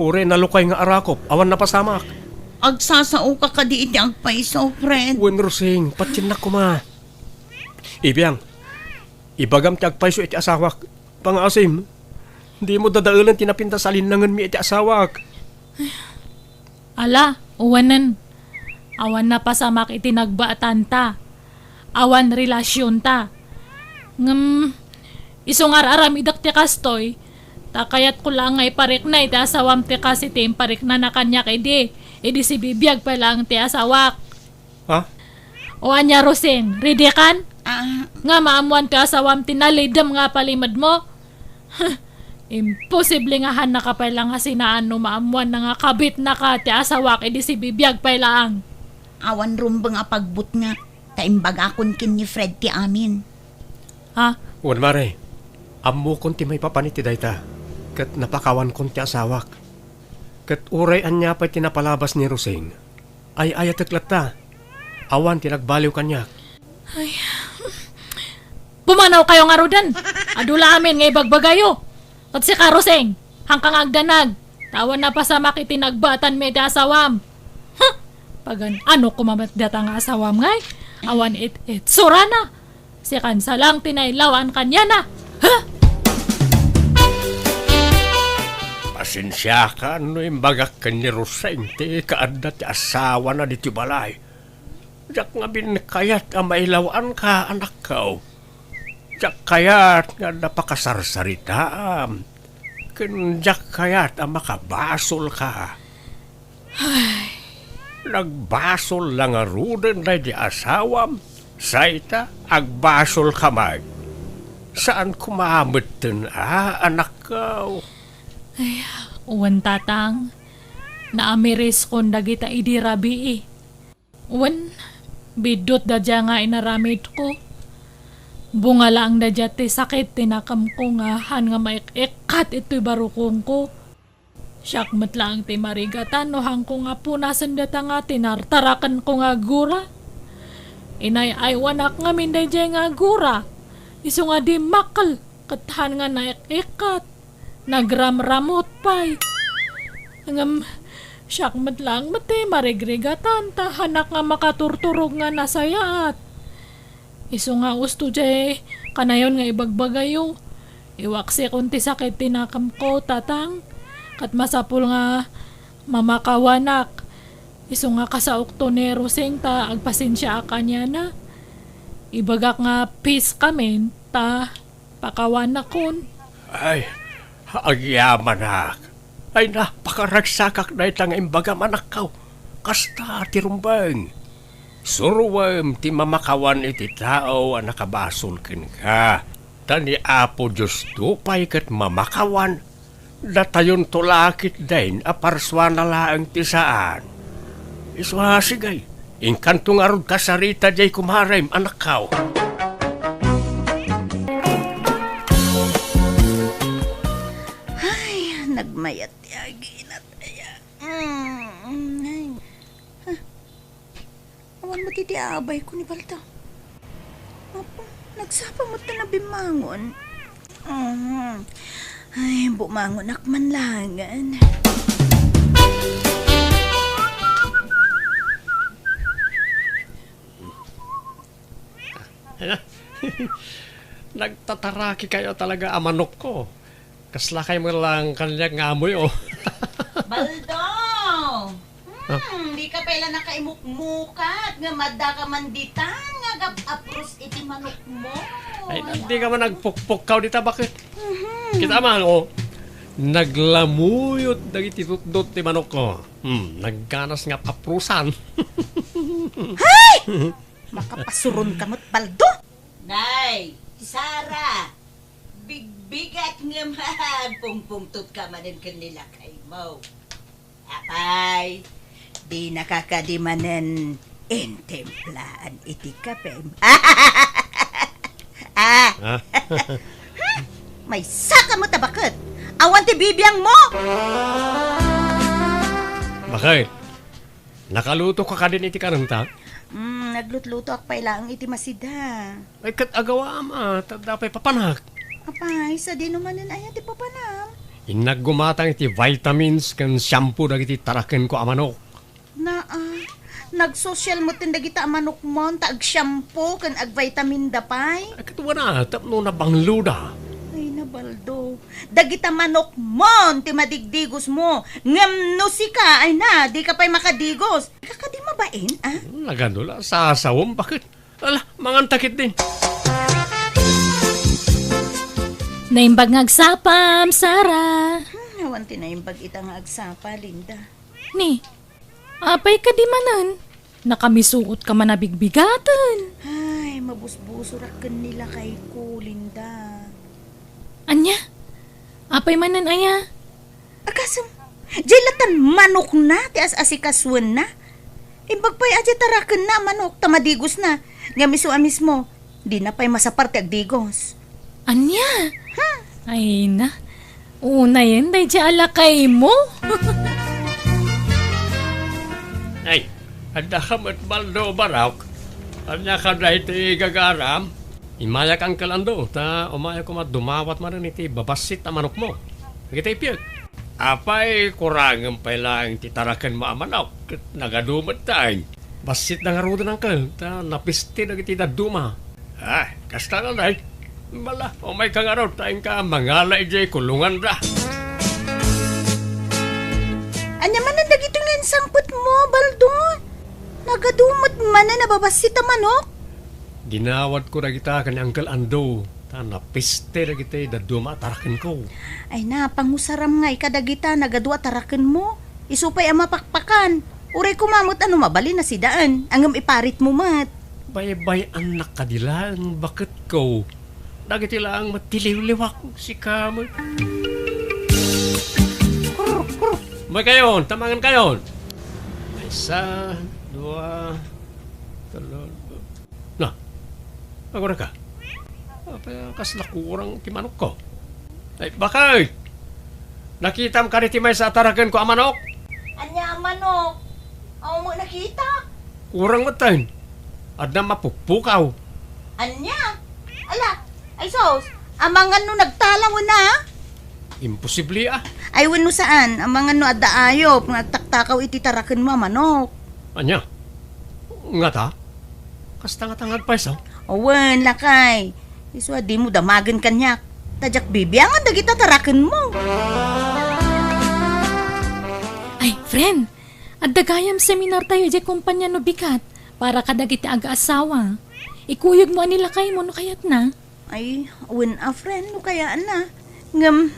Ure nalukay nga arakop, awan na pasamak. Agsasao ka di iti agpaiso, friend. Wen Rosing, patsin na ko ma. Ibiyang, ibagam ti agpaiso iti asawak. Pangasim, di mo dadaulan tinapinta sa alinangan mi iti asawak. Ala, uwanan. Awan na pasamak iti nagbaatan ta. Awan relasyon ta. Isungar aramidak ti kastoy. Takayat ko lang ngay parik na iti asawam ti kasi ti parik na kanya kay di. Idi si bibiyag pa lang ti asawak. Ha? O anya Rosing, ready kan? Ah, Nga maamuan ti asawam ti nalidam nga palimad mo. Imposible nga han nakapailang nga sinaan no maamuan na nga kabit na ka ti asawak idi si bibiyag pa lang. awan rumbang apagbut nga. Taimbaga akon kin ni Fred ti amin. Ha? Wen mare, ammo kon ti may papaniti dayta. Kat napakawan kon ti asawak. Kat uray anya pa'y tinapalabas ni Rosing. Ay ayateklat ta. Awan tinagbaliw kanya. Pumanaw kayo nga rodan. Adula amin ngay bagbagayo. At si Karoseng, hangkang agdanag. Tawan na pa sa makitinagbatan may da asawam. Huh? Pagan ano kumamat data nga asawam ngay? Awan it sura na. Si kansa lang tinailawan kanya na. Huh? Pasensya ka, no imbagak ka ni Roseng, ti kaadda ti asawa na diti balay. Diyak nga binkayat ang mailawan ka, anak ko. Diyak kayat nga napakasarsaritaam. Diyak kayat ang makabasol ka. Nagbasol lang nga ruden na di asawam. Saita, agbasol ka man. Saan kumamit din, anak ko? Uwan tatang, naamiris kon dagita idirabi eh. Uwan, bidot dadya nga inaramid ko. Bunga lang dadya ti sakit tinakam ko nga han nga maikat ito'y barukong ko. Siyakmat lang ti marigatan no hang ko nga punasan data nga tinartarakan ko nga gura. Inay ay wanak nga minday dya nga gura. Iso nga di makal katahan nga naikat. Nagramramot pa'y. Hanggang siyakmat lang mati marigrigatan tahanak nga makaturturog nga nasayaat. Iso nga usto jay kanayon nga ibagbagayo. Iwaksi kunti sakit tinakam ko tatang. Kat masapul nga mamakawanak. Iso nga kasaok to ni Roseng ta agpasensya kanya na. Ibagak nga peace kami ta pakawanak kon. Ay, agyaman ak. Ay napakaragsakak na itang imbaga manakaw. Kasta tirumbang. Suruwam ti mamakawan iti tao ang nakabasol kin ka. Tani apo Diyos tupay kat mamakawan. Datayon tulakit din aparswana laang ti saan. Iswasigay. Inkantong arod kasarita jay kumarem anakaw. Nagmayat yagi na taya. Awan mo titi abay ko ni Balta. Apo, nagsapa mo ta na bimangon. Ay, bumangon akman langan. Nagtataraki kayo talaga amanok ko. Kaslakay mo lang kanyang ngamoy oh. Baldo! Di ka pala nakaimukmukat nga madda ka manditan nga gap-apros iti manok mo. Ay, hindi ka man nagpukpuk ka dita bakit? Kita man oh. Naglamuyot dagiti tutdot ti manok ko. Nagganas nga paprusan. Makapasuron ka mo't Baldo! Nay, Sara, bigbigat nga man, pungpungtot ka manin kanila kay mo. Apay, di nakakadimanan intemplaan iti kapem. Ha? May saka mo tabakot. Awan ti bibiyang mo. Bakit? Nakaluto ka din iti karanta? Naglutluto ak pailaang iti masida. Ay kat agawa ama, tadapay papanak. Apay, sa di naman ay ti papanam. Inaggumatang iti vitamins kan shampoo dagiti taraken ko amanok. Nag-social mo tinda kita manok mo, taag shampoo, kan ag vitamin dapay. Ay katuwa na, tapno na bangluda. Ay, nabaldo. Dagita manok mon, ti madigdigos mo. Ngam no si ka, ay na, di ka pa'y makadigos. Kakadi mabain, ah? Naganula, sasawom, bakit? Ala, mangantakit din. Naimbag ngagsapam, Sara. Awan tinaimbag itang agsapa, Linda. Ni, apay ka di manan. Nakamisuot ka man na bigbigatan. Ay, mabusbusurakan nila kay ko, Linda. Anya, apay manan aya. Akasam, jailatan manok na, ti as-asikaswan na. Imbag pa'y adya tarakan na manok, tamadigos na. Nga miso-amis mo, di na pa'y masaparte agdigos. Anya? Ay na. Una yan, day di alakay mo. Ay, anda ka mat baldo barak. Anya ka na iti gagaram. Imayak ang kalando, ta umaya ko dumawat marin iti babasit a manok mo. Kita ipiyag. Apay, kurangin pa lang titarakan mo ang manok. Nagadumat tayo. Basit na nga rudo ng kal, ta napisti na iti daduma. Ah, kasta na day. Bala, umay ka nga raw, tayong ka mangala ijay kulungan ra. Anya man na dagito nga sangput mo, Baldo. Nagadumot man na nababasit ang manok. Ginawad ko na kita kani Uncle Ando. Ta napiste na kita daduma tarakin ko. Ay na, pangusaram nga ikadagita, nagadua tarakan mo. Isupay ang mapakpakan. Uray kumamot ano mabali na si daan. Angam iparit mo mat. Bay-bay anak ka dilang, bakit ko? Dagiti lang matiliw-liwak si Kamoy. May kayon, tamangan kayon. Isa, dua, talo. Na, agora ka. Apa kaslakurang ti manok ko. Ay, bakit? Nakitam ka riti may sa taragan ko ang manok? Anya ang manok? Ako mo nakita. Kurang matan. At na mapuppukaw. Anya? Ala, ay sos, amangan no nagtalaw na. Imposible ah. Ay wano saan, amangan no adaayo, nagtaktakaw iti tarakan mo manok. Anya? Nga ta? Kastanga-tangag pa isa. Owen, lakay. Iswa di mo damagan kanyak. Tadyak bibiyangan dagita tarakan mo. Ay, friend, at dagayam seminar tayo di kumpanya no bikat para kadagiti aga-asawa. Ikuyog mo anila kay mo no kayat na. Ay, awen a friend, no kaya na. Ngam,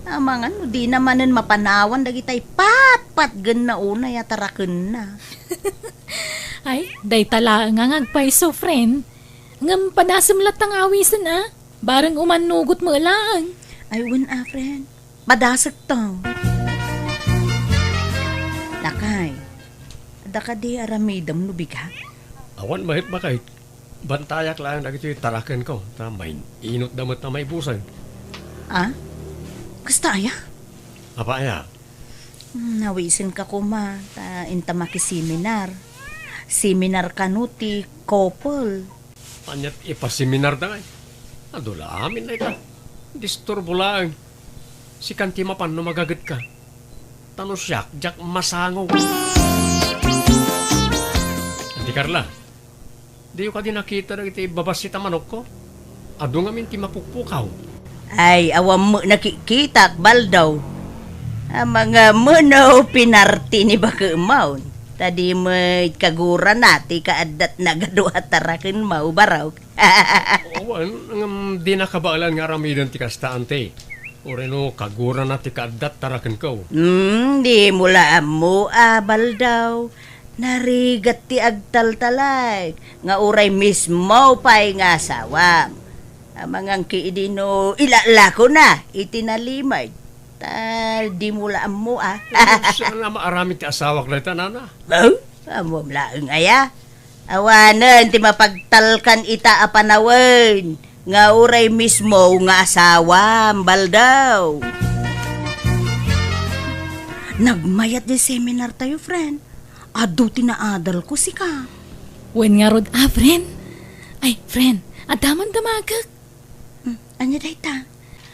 amangan no di namanen mapanawan dagitay pat gan na una ya tarakan na. Ay, day tala nga ngagpaiso, friend. Ngam padasimlat ang awisan ah. Barang umanugot mo lang. Ay, awen a friend, madasag to. Lakay, ada ka di aramidam no bigat. Awan mahit ba kahit? Bantayak lang na ito yung tarakan ko. Tamay, inot damot na may busan. Ah? Kasta aya? Apa ya? Nawisin ka kuma, ta intamaki seminar. Seminar kanuti, couple. Anyat ipaseminar na ngay. Adula amin na ito. Disturbo lang. Si kanti mapan no magagat ka. Tano siyak, jak masangaw. Hindi Carla, di ka din nakita na iti babasit ang manok ko. Ado nga min ti mapukpukaw. Ay, awam mo nakikita, baldaw. Ang mga muno pinarti ni baka maun. Tadi mo kagura nati kaadat na gadua tarakin mau baraw. Awan, di nakabaalan nga ramidan ti kastaante. Oreno, kagura na ti kaadat tarakan ko. Di mula mo baldaw. Narigat ti agtaltalay. Nga uray mismo pa'y nga asawam. Amangang kiidino ilala ko na, itinalimay. Di mula mo Saan nga maaramid ti asawak na ita, nana? Oh, amo laeng aya. Awanan ti mapagtalkan ita a panawon. Nga uray mismo nga asawa, baldaw. Nagmayat di seminar tayo, friend. Ado tinaadal ko si ka. Wen nga rod, friend. Ay, friend, adaman damagak. Anya day ta?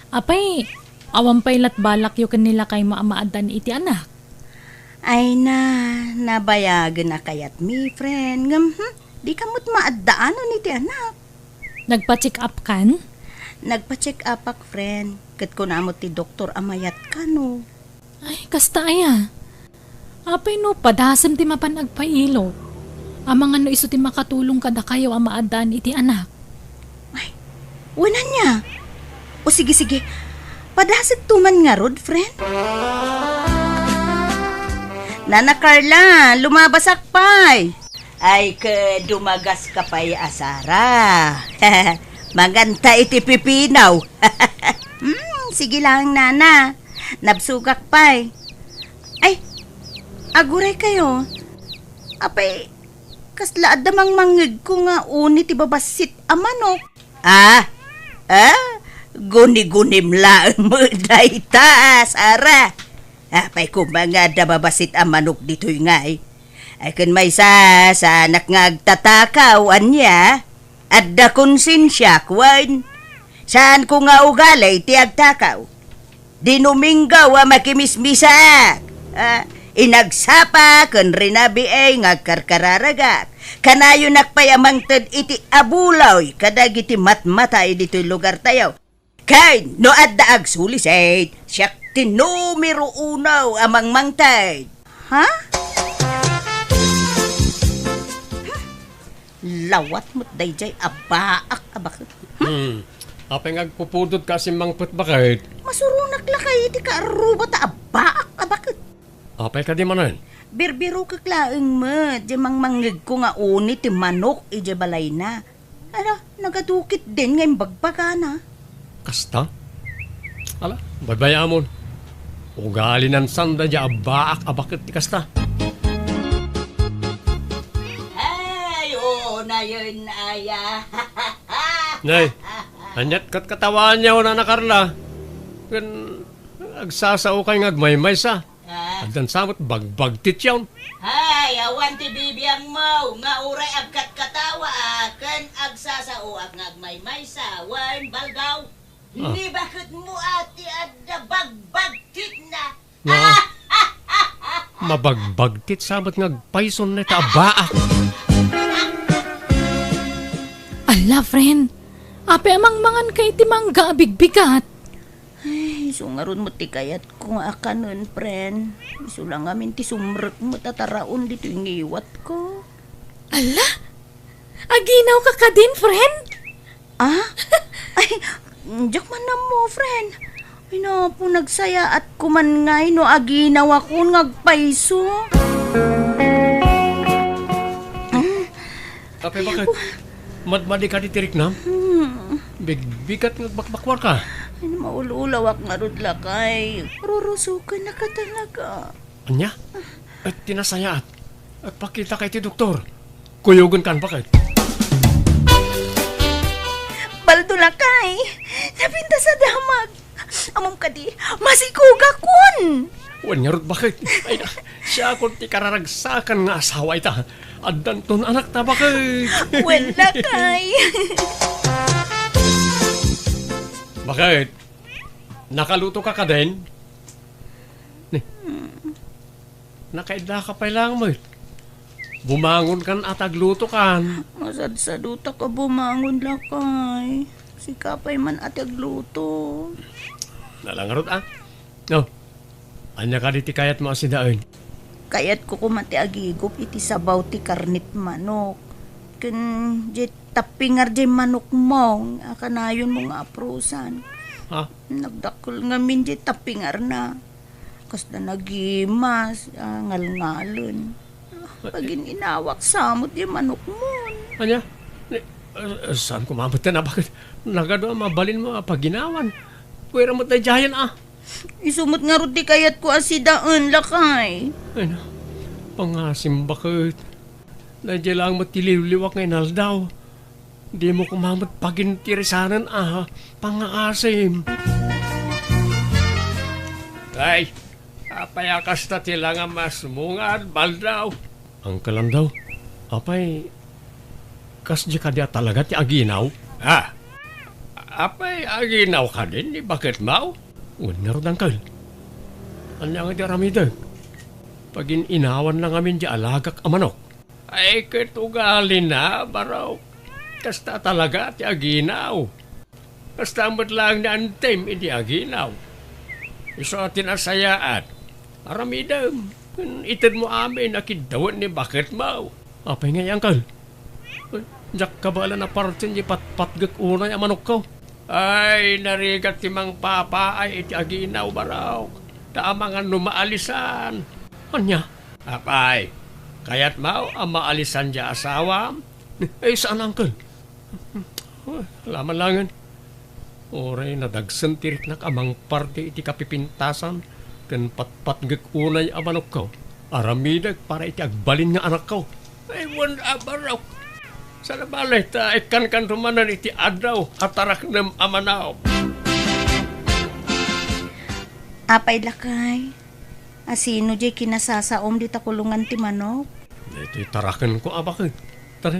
Apay, awan pa'y latbalak yu kanila kay maamaadan iti anak. Ay nabayagan na kayat mi, friend. Di kamot maadaanon iti anak. Nagpa-check up kan? Nagpa-check up ak, friend. Kat ko namot ti doktor amayat ka, no. Ay, kasta aya. Apay no, padasam ti mapanagpailo. Amang ano iso ti makatulong kada kayo ang maadaan iti anak. Ay, wala niya. O sige. Padasag tuman nga rod, friend. Nana Carla, lumabasak pa'y. Ay, dumagas ka pa'y asara. Maganta iti pipinaw. Sige lang, nana. Nabsugak pa'y. Ay, aguray kayo. Apay, kasla adamang mangig ko nga uni ti babasit a manok. Guni-gunim lang mo dayta, Sara. Apay kumbaga da babasit a manok dito'y ngay. Ay kun may sa anak nga agtatakaw anya, at da konsensya kwan. Saan ko nga ugalay ti agtakaw? Dinuminggaw a makimismisak. Inagsapa kun rinabi ay ngagkarkararagak. Kanayo nakpayamang ted iti abulaw kadag iti matmatay dito'y lugar tayo. Kay no adda agsulisay, siyak ti numero unaw amang mangtay. Ha? Lawat mo't dayjay abaak abakit. Apay ngagpupudot kasi mangput bakit? Masurunak lakay iti kaaruba ta abaak abakit. Apay ka di manan? Birbiro kaklaeng mo, di mangmangig ko nga uni ti manok ije balay na. Ano, nagadukit din ngayong bagbaga na. Kasta? Ala, baybayamon. Ugali ng sanda dya abaak abakit ti kasta. Ay, na yun, aya. Nay, anyat kat katawan niya o na Carla. Kan agsasao kay ngagmaymay sa. Andan samot bagbagtit yawn. Ay, awan ti bibiyang mo, nga uray agkat katawa, ken agsasao ag ngagmaymay sa, wan balgaw. Ni bakit mo ati adda bagbagtit na? Mabagbagtit samot ngagpayson na ta abaak. Ala, friend. Ape amang mangan kay ti mangga bigbigat. Ay, sungaron mo ti kayat kung akanon, friend. Iso lang amin ti sumrek mo tataraon dito yung iwat ko. Ala? Aginaw ka ka din, friend? Ay, diyak man na mo, friend. Ay na po nagsaya at kuman ngay no aginaw ako ngagpaiso. Ape bakit? Madmadi ka di tirik na? Bigbigat ngagbakwar ka. Ay, maululawak nga rod lakay. Rurusukan na ka talaga. Anya? At tinasayaat. At pakita kay ti doktor. Kuyugan kan bakit? Baldo lakay. Napinta sa damag. Amom ka di, masikuga kun. Wan nga rod bakit? Ay na, siya akong ti kararagsakan nga asawa ita. Addan ton anak ta bakit? Well lakay. Bakit? Nakaluto ka din? Nakaidla ka pa lang mo. Bumangon kan at agluto kan. Masad-saduta ka bumangon lakay. Si kapay man at agluto. Nalangarot No. Anya ka diti kayat mo asidaan. Kayat ko kumati agigop iti sabaw ti karnit manok. Ken jet tapingar di manok mo. Akanayon mo nga aprusan. Ha? Nagdakol nga min di tapingar na. Kasda nagimas, ngal-ngalon. Pagin inawak samot di manok mo. Anya? Saan ko mamata na bakit? Nagado mabalin mo paginawan. Pwera mo tayo jayan Isumot nga ron ti kayat ko asidaan, lakay. Ano? Pangasim bakit? Nandiyan lang matiliwliwak ngayon aldaw. Di mo kumamot pagintirisanan pangasim. Ay, apayakas na tila nga mas mungad, baldaw. Ang kalam daw, apay, kas di ka dia talaga ti aginaw? Apay aginaw ka din, ni bakit mau? Unar ng kal. Anya nga di aramida. Pagin inawan lang amin di alagak amanok. Ay, katugali na, baraw. Kasta talaga ti aginaw. Kasta mo't lang na antem, hindi aginaw. Iso atin asayaan. Aramidam, itid mo amin, nakidawan ni bakit mau. Apay nga yan, kal. Jak kabala na partin di patpatgak unay amanok ko. Ay, narigat ti mang papa ay iti aginaw baraw. Tamangan numaalisan. Anya? Apay, kayat mau ang maalisan di asawa? Ay, saan angkol? Laman langan. Oray nadagsan tirit na kamang parte iti kapipintasan ken patpatgak unay amanok ko. Aramidag para iti agbalin nga anak ko. Ay, wala baraw. Sa nabalay, ikan rumanan iti adaw, hatarak ng amanaw. Apay, lakay. Asino di kinasasaom di takulungan ti manok? Iti tarakan ko, bakit? Tari,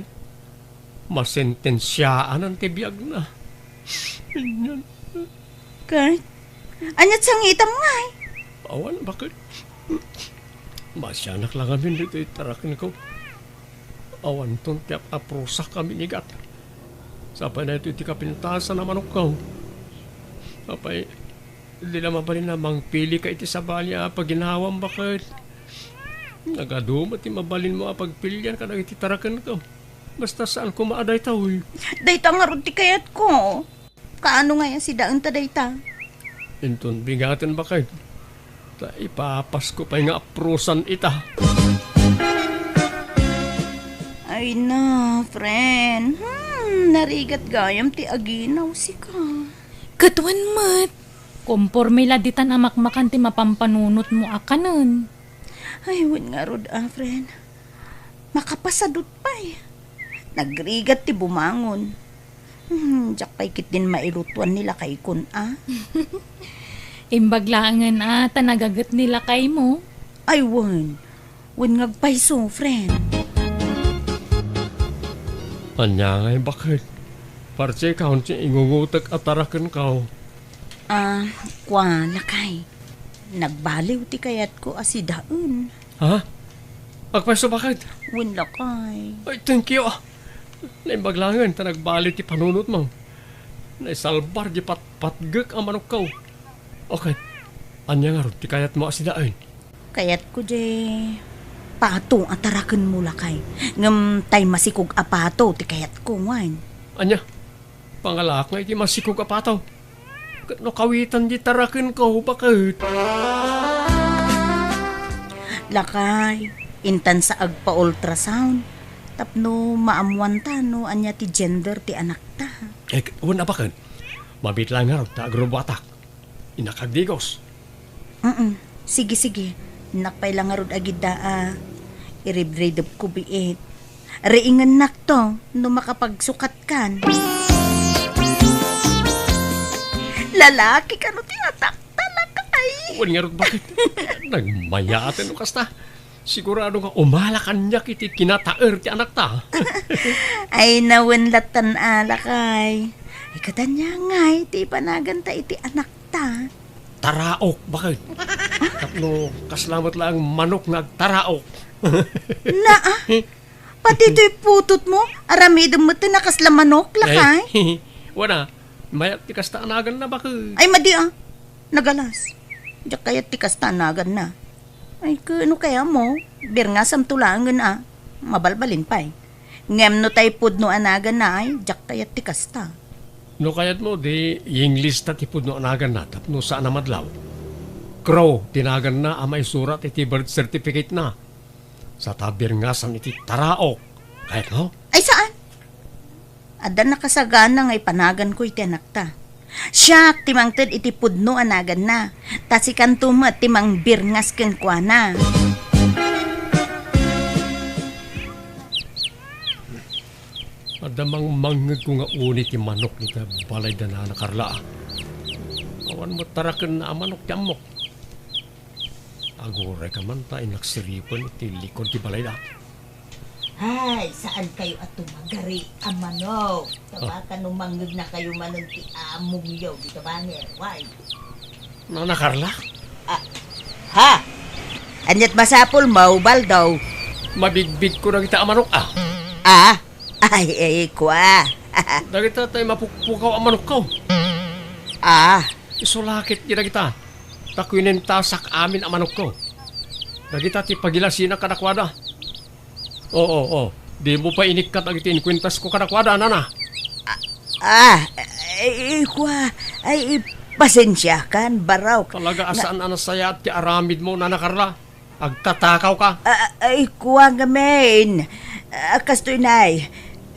masentensyaan ang tibiyag na. Kurt, anyat sang itam nga eh. Awan, bakit? Masyanak lang kami dito itarakan ko. Awan ton tiap aprosak kami nigat. Sapay na ito iti kapintasan na manok ko. Sapay, hindi naman pa rin namang pili ka iti sabalya pag ginawang bakit. Nagadumat ti mabalin mo pagpilyan ka na iti tarakan ko. Basta saan ko maaday tao eh. Dayta nga ron ti kayat ko. Kaano nga yan si Daan ta dayta? Inton bingatan bakit. Ta ipapas ko pa nga aprosan ita. Ay na, friend. Narigat gayam ti aginaw si ka. Katuan mat. Komporme la ditan amakmakan ti mapampanunot mo akanon. Ay, win nga rod friend. Makapasadot pa eh. Nagrigat ti bumangon. Diyak pa'y kit din mailutuan nila kay kun Imbaglangan tanagagat nila kay mo. Ay, win. Win ngagpaiso, friend. Anya ngay bakit? Parce kaon si ingungutak at tarakan ka. Kwa, lakay. Nagbaliw ti kayat ko asidaan. Ha? Agpaso bakit? Win lakay. Ay, thank you. Naimbaglangan, nagbali ti panunot mo. Naisalbar di patpatgak ang manok ka. Okay. Anya nga ron, ti kayat mo asidaan. Kayat ko di pato atarakan mo lakay. Ngam tay masikog apato ti kayat ko wan. Anya, pangalak nga iti masikog apataw. No kawitan di tarakin ko, bakit? Lakay, intan sa agpa-ultrasound. Tapno maamuan ta no anya ti gender ti anak ta. Wala bakit? Mabit lang nga ron, taagrubatak. Inakagdigos. Sige. Nakpay lang arod agid da iribredop ko biit. Reingan nak to no makapagsukat kan. Lalaki ka no tinatak talaga ay. Wala nga ron, bakit? Nagmayatan no kasta. Sigurado nga umalakan niya kiti kinataer ti anak ta. Ay nawenlatan alakay. Ay katanya ngay ti panagan ta iti anak ta. Taraok, bakit? Tapno, kaslamat lang manok nga taraok. Pati to'y putot mo, aramidom mo ito nakaslamanok, lakay. Wala, mayat ti kastanagan na bakit? Ay, madi nagalas. Diyak kaya ti kastanagan na. Ay, kano kaya mo? Bir nga samtulangan mabalbalin pa eh. Ngem no tay pudno anagan na ay, diyak kaya ti kasta. No kayat mo, di English na tipod no anagan na, tapno saan na madlaw. Crow, tinagan na amay surat iti birth certificate na. Sa tabir nga san iti taraok. Kahit no? Ay, saan? Ada nakasagana ngay panagan ko iti anak ta. Siya, timang ted iti pudno anagan na. Tasikan tumat timang birngas ken kuana. Adamang mangag ko nga unit yung manok ni ka balay da na nakarla. Awan mo tarakan na manok ti amok. Agoray ka man tayo nagsiripon iti likod ti balay da. Ay, saan kayo at tumagari ang manok? Tabakan nung mangag na kayo manong ti among yaw. Dito ba niya? Why? Na nakarla? Ha? Anyat masapol mo, Baldo? Mabigbig ko na kita ang manok Ay, kwa. Dagita tayo mapukpukaw ang manok ko. Isulakit gina kita. Takwinin tasak amin ang manok ko. Dagita ti pagilasina kanakwada. Oo. Di mo pa inikat ang itinkwintas ko kanakwada, nana. Kwa. Ay, pasensya kan, baraw. Talaga asaan anasaya at ti aramid mo, nana Carla. Agtatakaw ka. Ay, kwa nga men. Kastoy nay.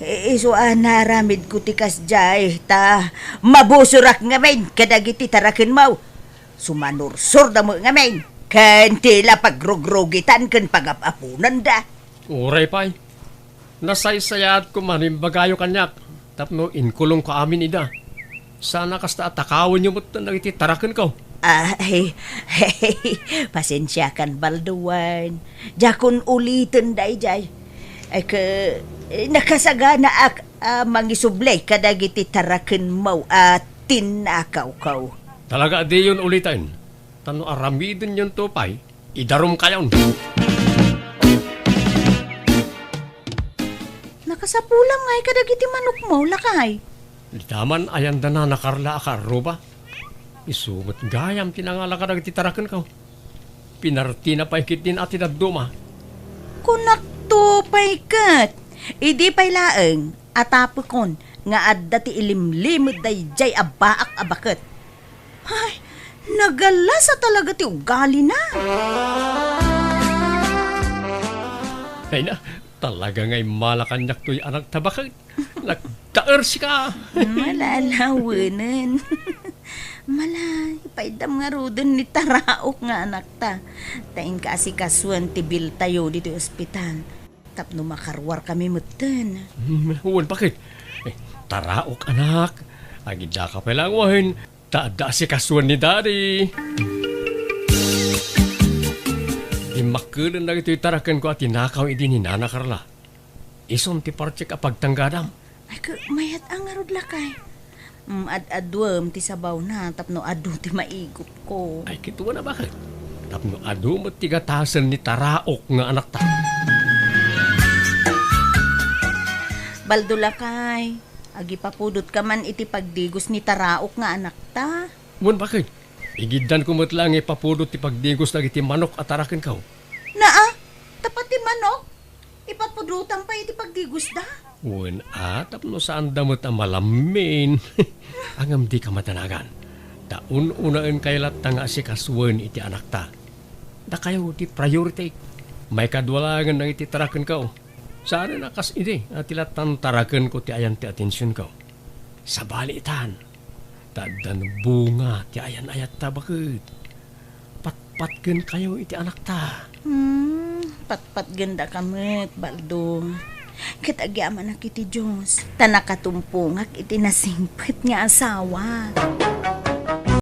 Iso naramid ko tikas jay. Ta, mabusurak nga men. Kadagiti tarakin mo. Sumanursur na mo nga men. Kan tila pagrugrogitan kan pagapapunan da. Uray pa'y. Nasaysayat ko manimbagayo kanyak. Tapno inkulong ka amin ida. Sana kasta atakawin niyo mo't nagiti tarakan ko. Ay, pasensya kan Balduan. Jakon ulitin day jay. Ay nakasagana ak mangisublay kadagiti tarakan mo at tinakaw kaw. Talaga di yun ulitin. Tano aramidin yun tupay. Idarom kayon. Nakasapulam ngay kadagiti manok mo, lakay. Daman ayan da na nakarla akaruba. Isumot gayam tinangala ka nagti tarakan ko. Pinarti na paikit din ati nagduma. Kunak to paikat. Idi pay laeng atapukon nga adda ti ilimlimod day jay abaak abaket. Ay, nagalasa talaga ti ugali na. Ay na, talaga ngay malakanyak to'y anak tabakit. Nagdaer si ka. Malalawanan. Malay, paidam nga rodon ni Taraok nga anak ta. Tain ka si kasuan ti bil tayo dito ospital. Tapno makarwar kami mutan. Huwag bakit? Taraok anak. Agida ka palang wahin. Taada si kasuan ni daddy. Imakulan na ito'y tarakan ko at tinakaw idi ni Nana Carla. Isom ti parche ka pagtanggadam. Ay, mayat ang arod lakay. Ad-adwam ti sabaw na, tapno adu ti maigop ko. Ay, kituwa na bakit? Tapno adu mo tigatasan ni Taraok nga anak ta. Baldo lakay, agi papudot ka man iti pagdigos ni Taraok nga anak ta. Ngun bakit? Igidan ko mo't lang ipapudot ti pagdigos na iti manok at tarakin ka. Naa, tapat ti manok. Ipapudutan pa iti pagdigos da. Ngun tapno saan damot ang malamin. Angam di ka matanagan. Taun-unaan kailat nga si kasuwan iti anak ta. Da kayo ti priority. May kadwalangan na iti tarakan ka. Saan na kas iti at tilatan tarakan ko ti ayan ti atensyon ka. Sa balitan. Tadan bunga ti ayan ayat ta bakit. Patpatken kayo iti anak ta. Patpat ganda kamit, Baldo. Kitagyaman na kiti Diyos. Tanakatumpungak iti nasingpit nga asawa.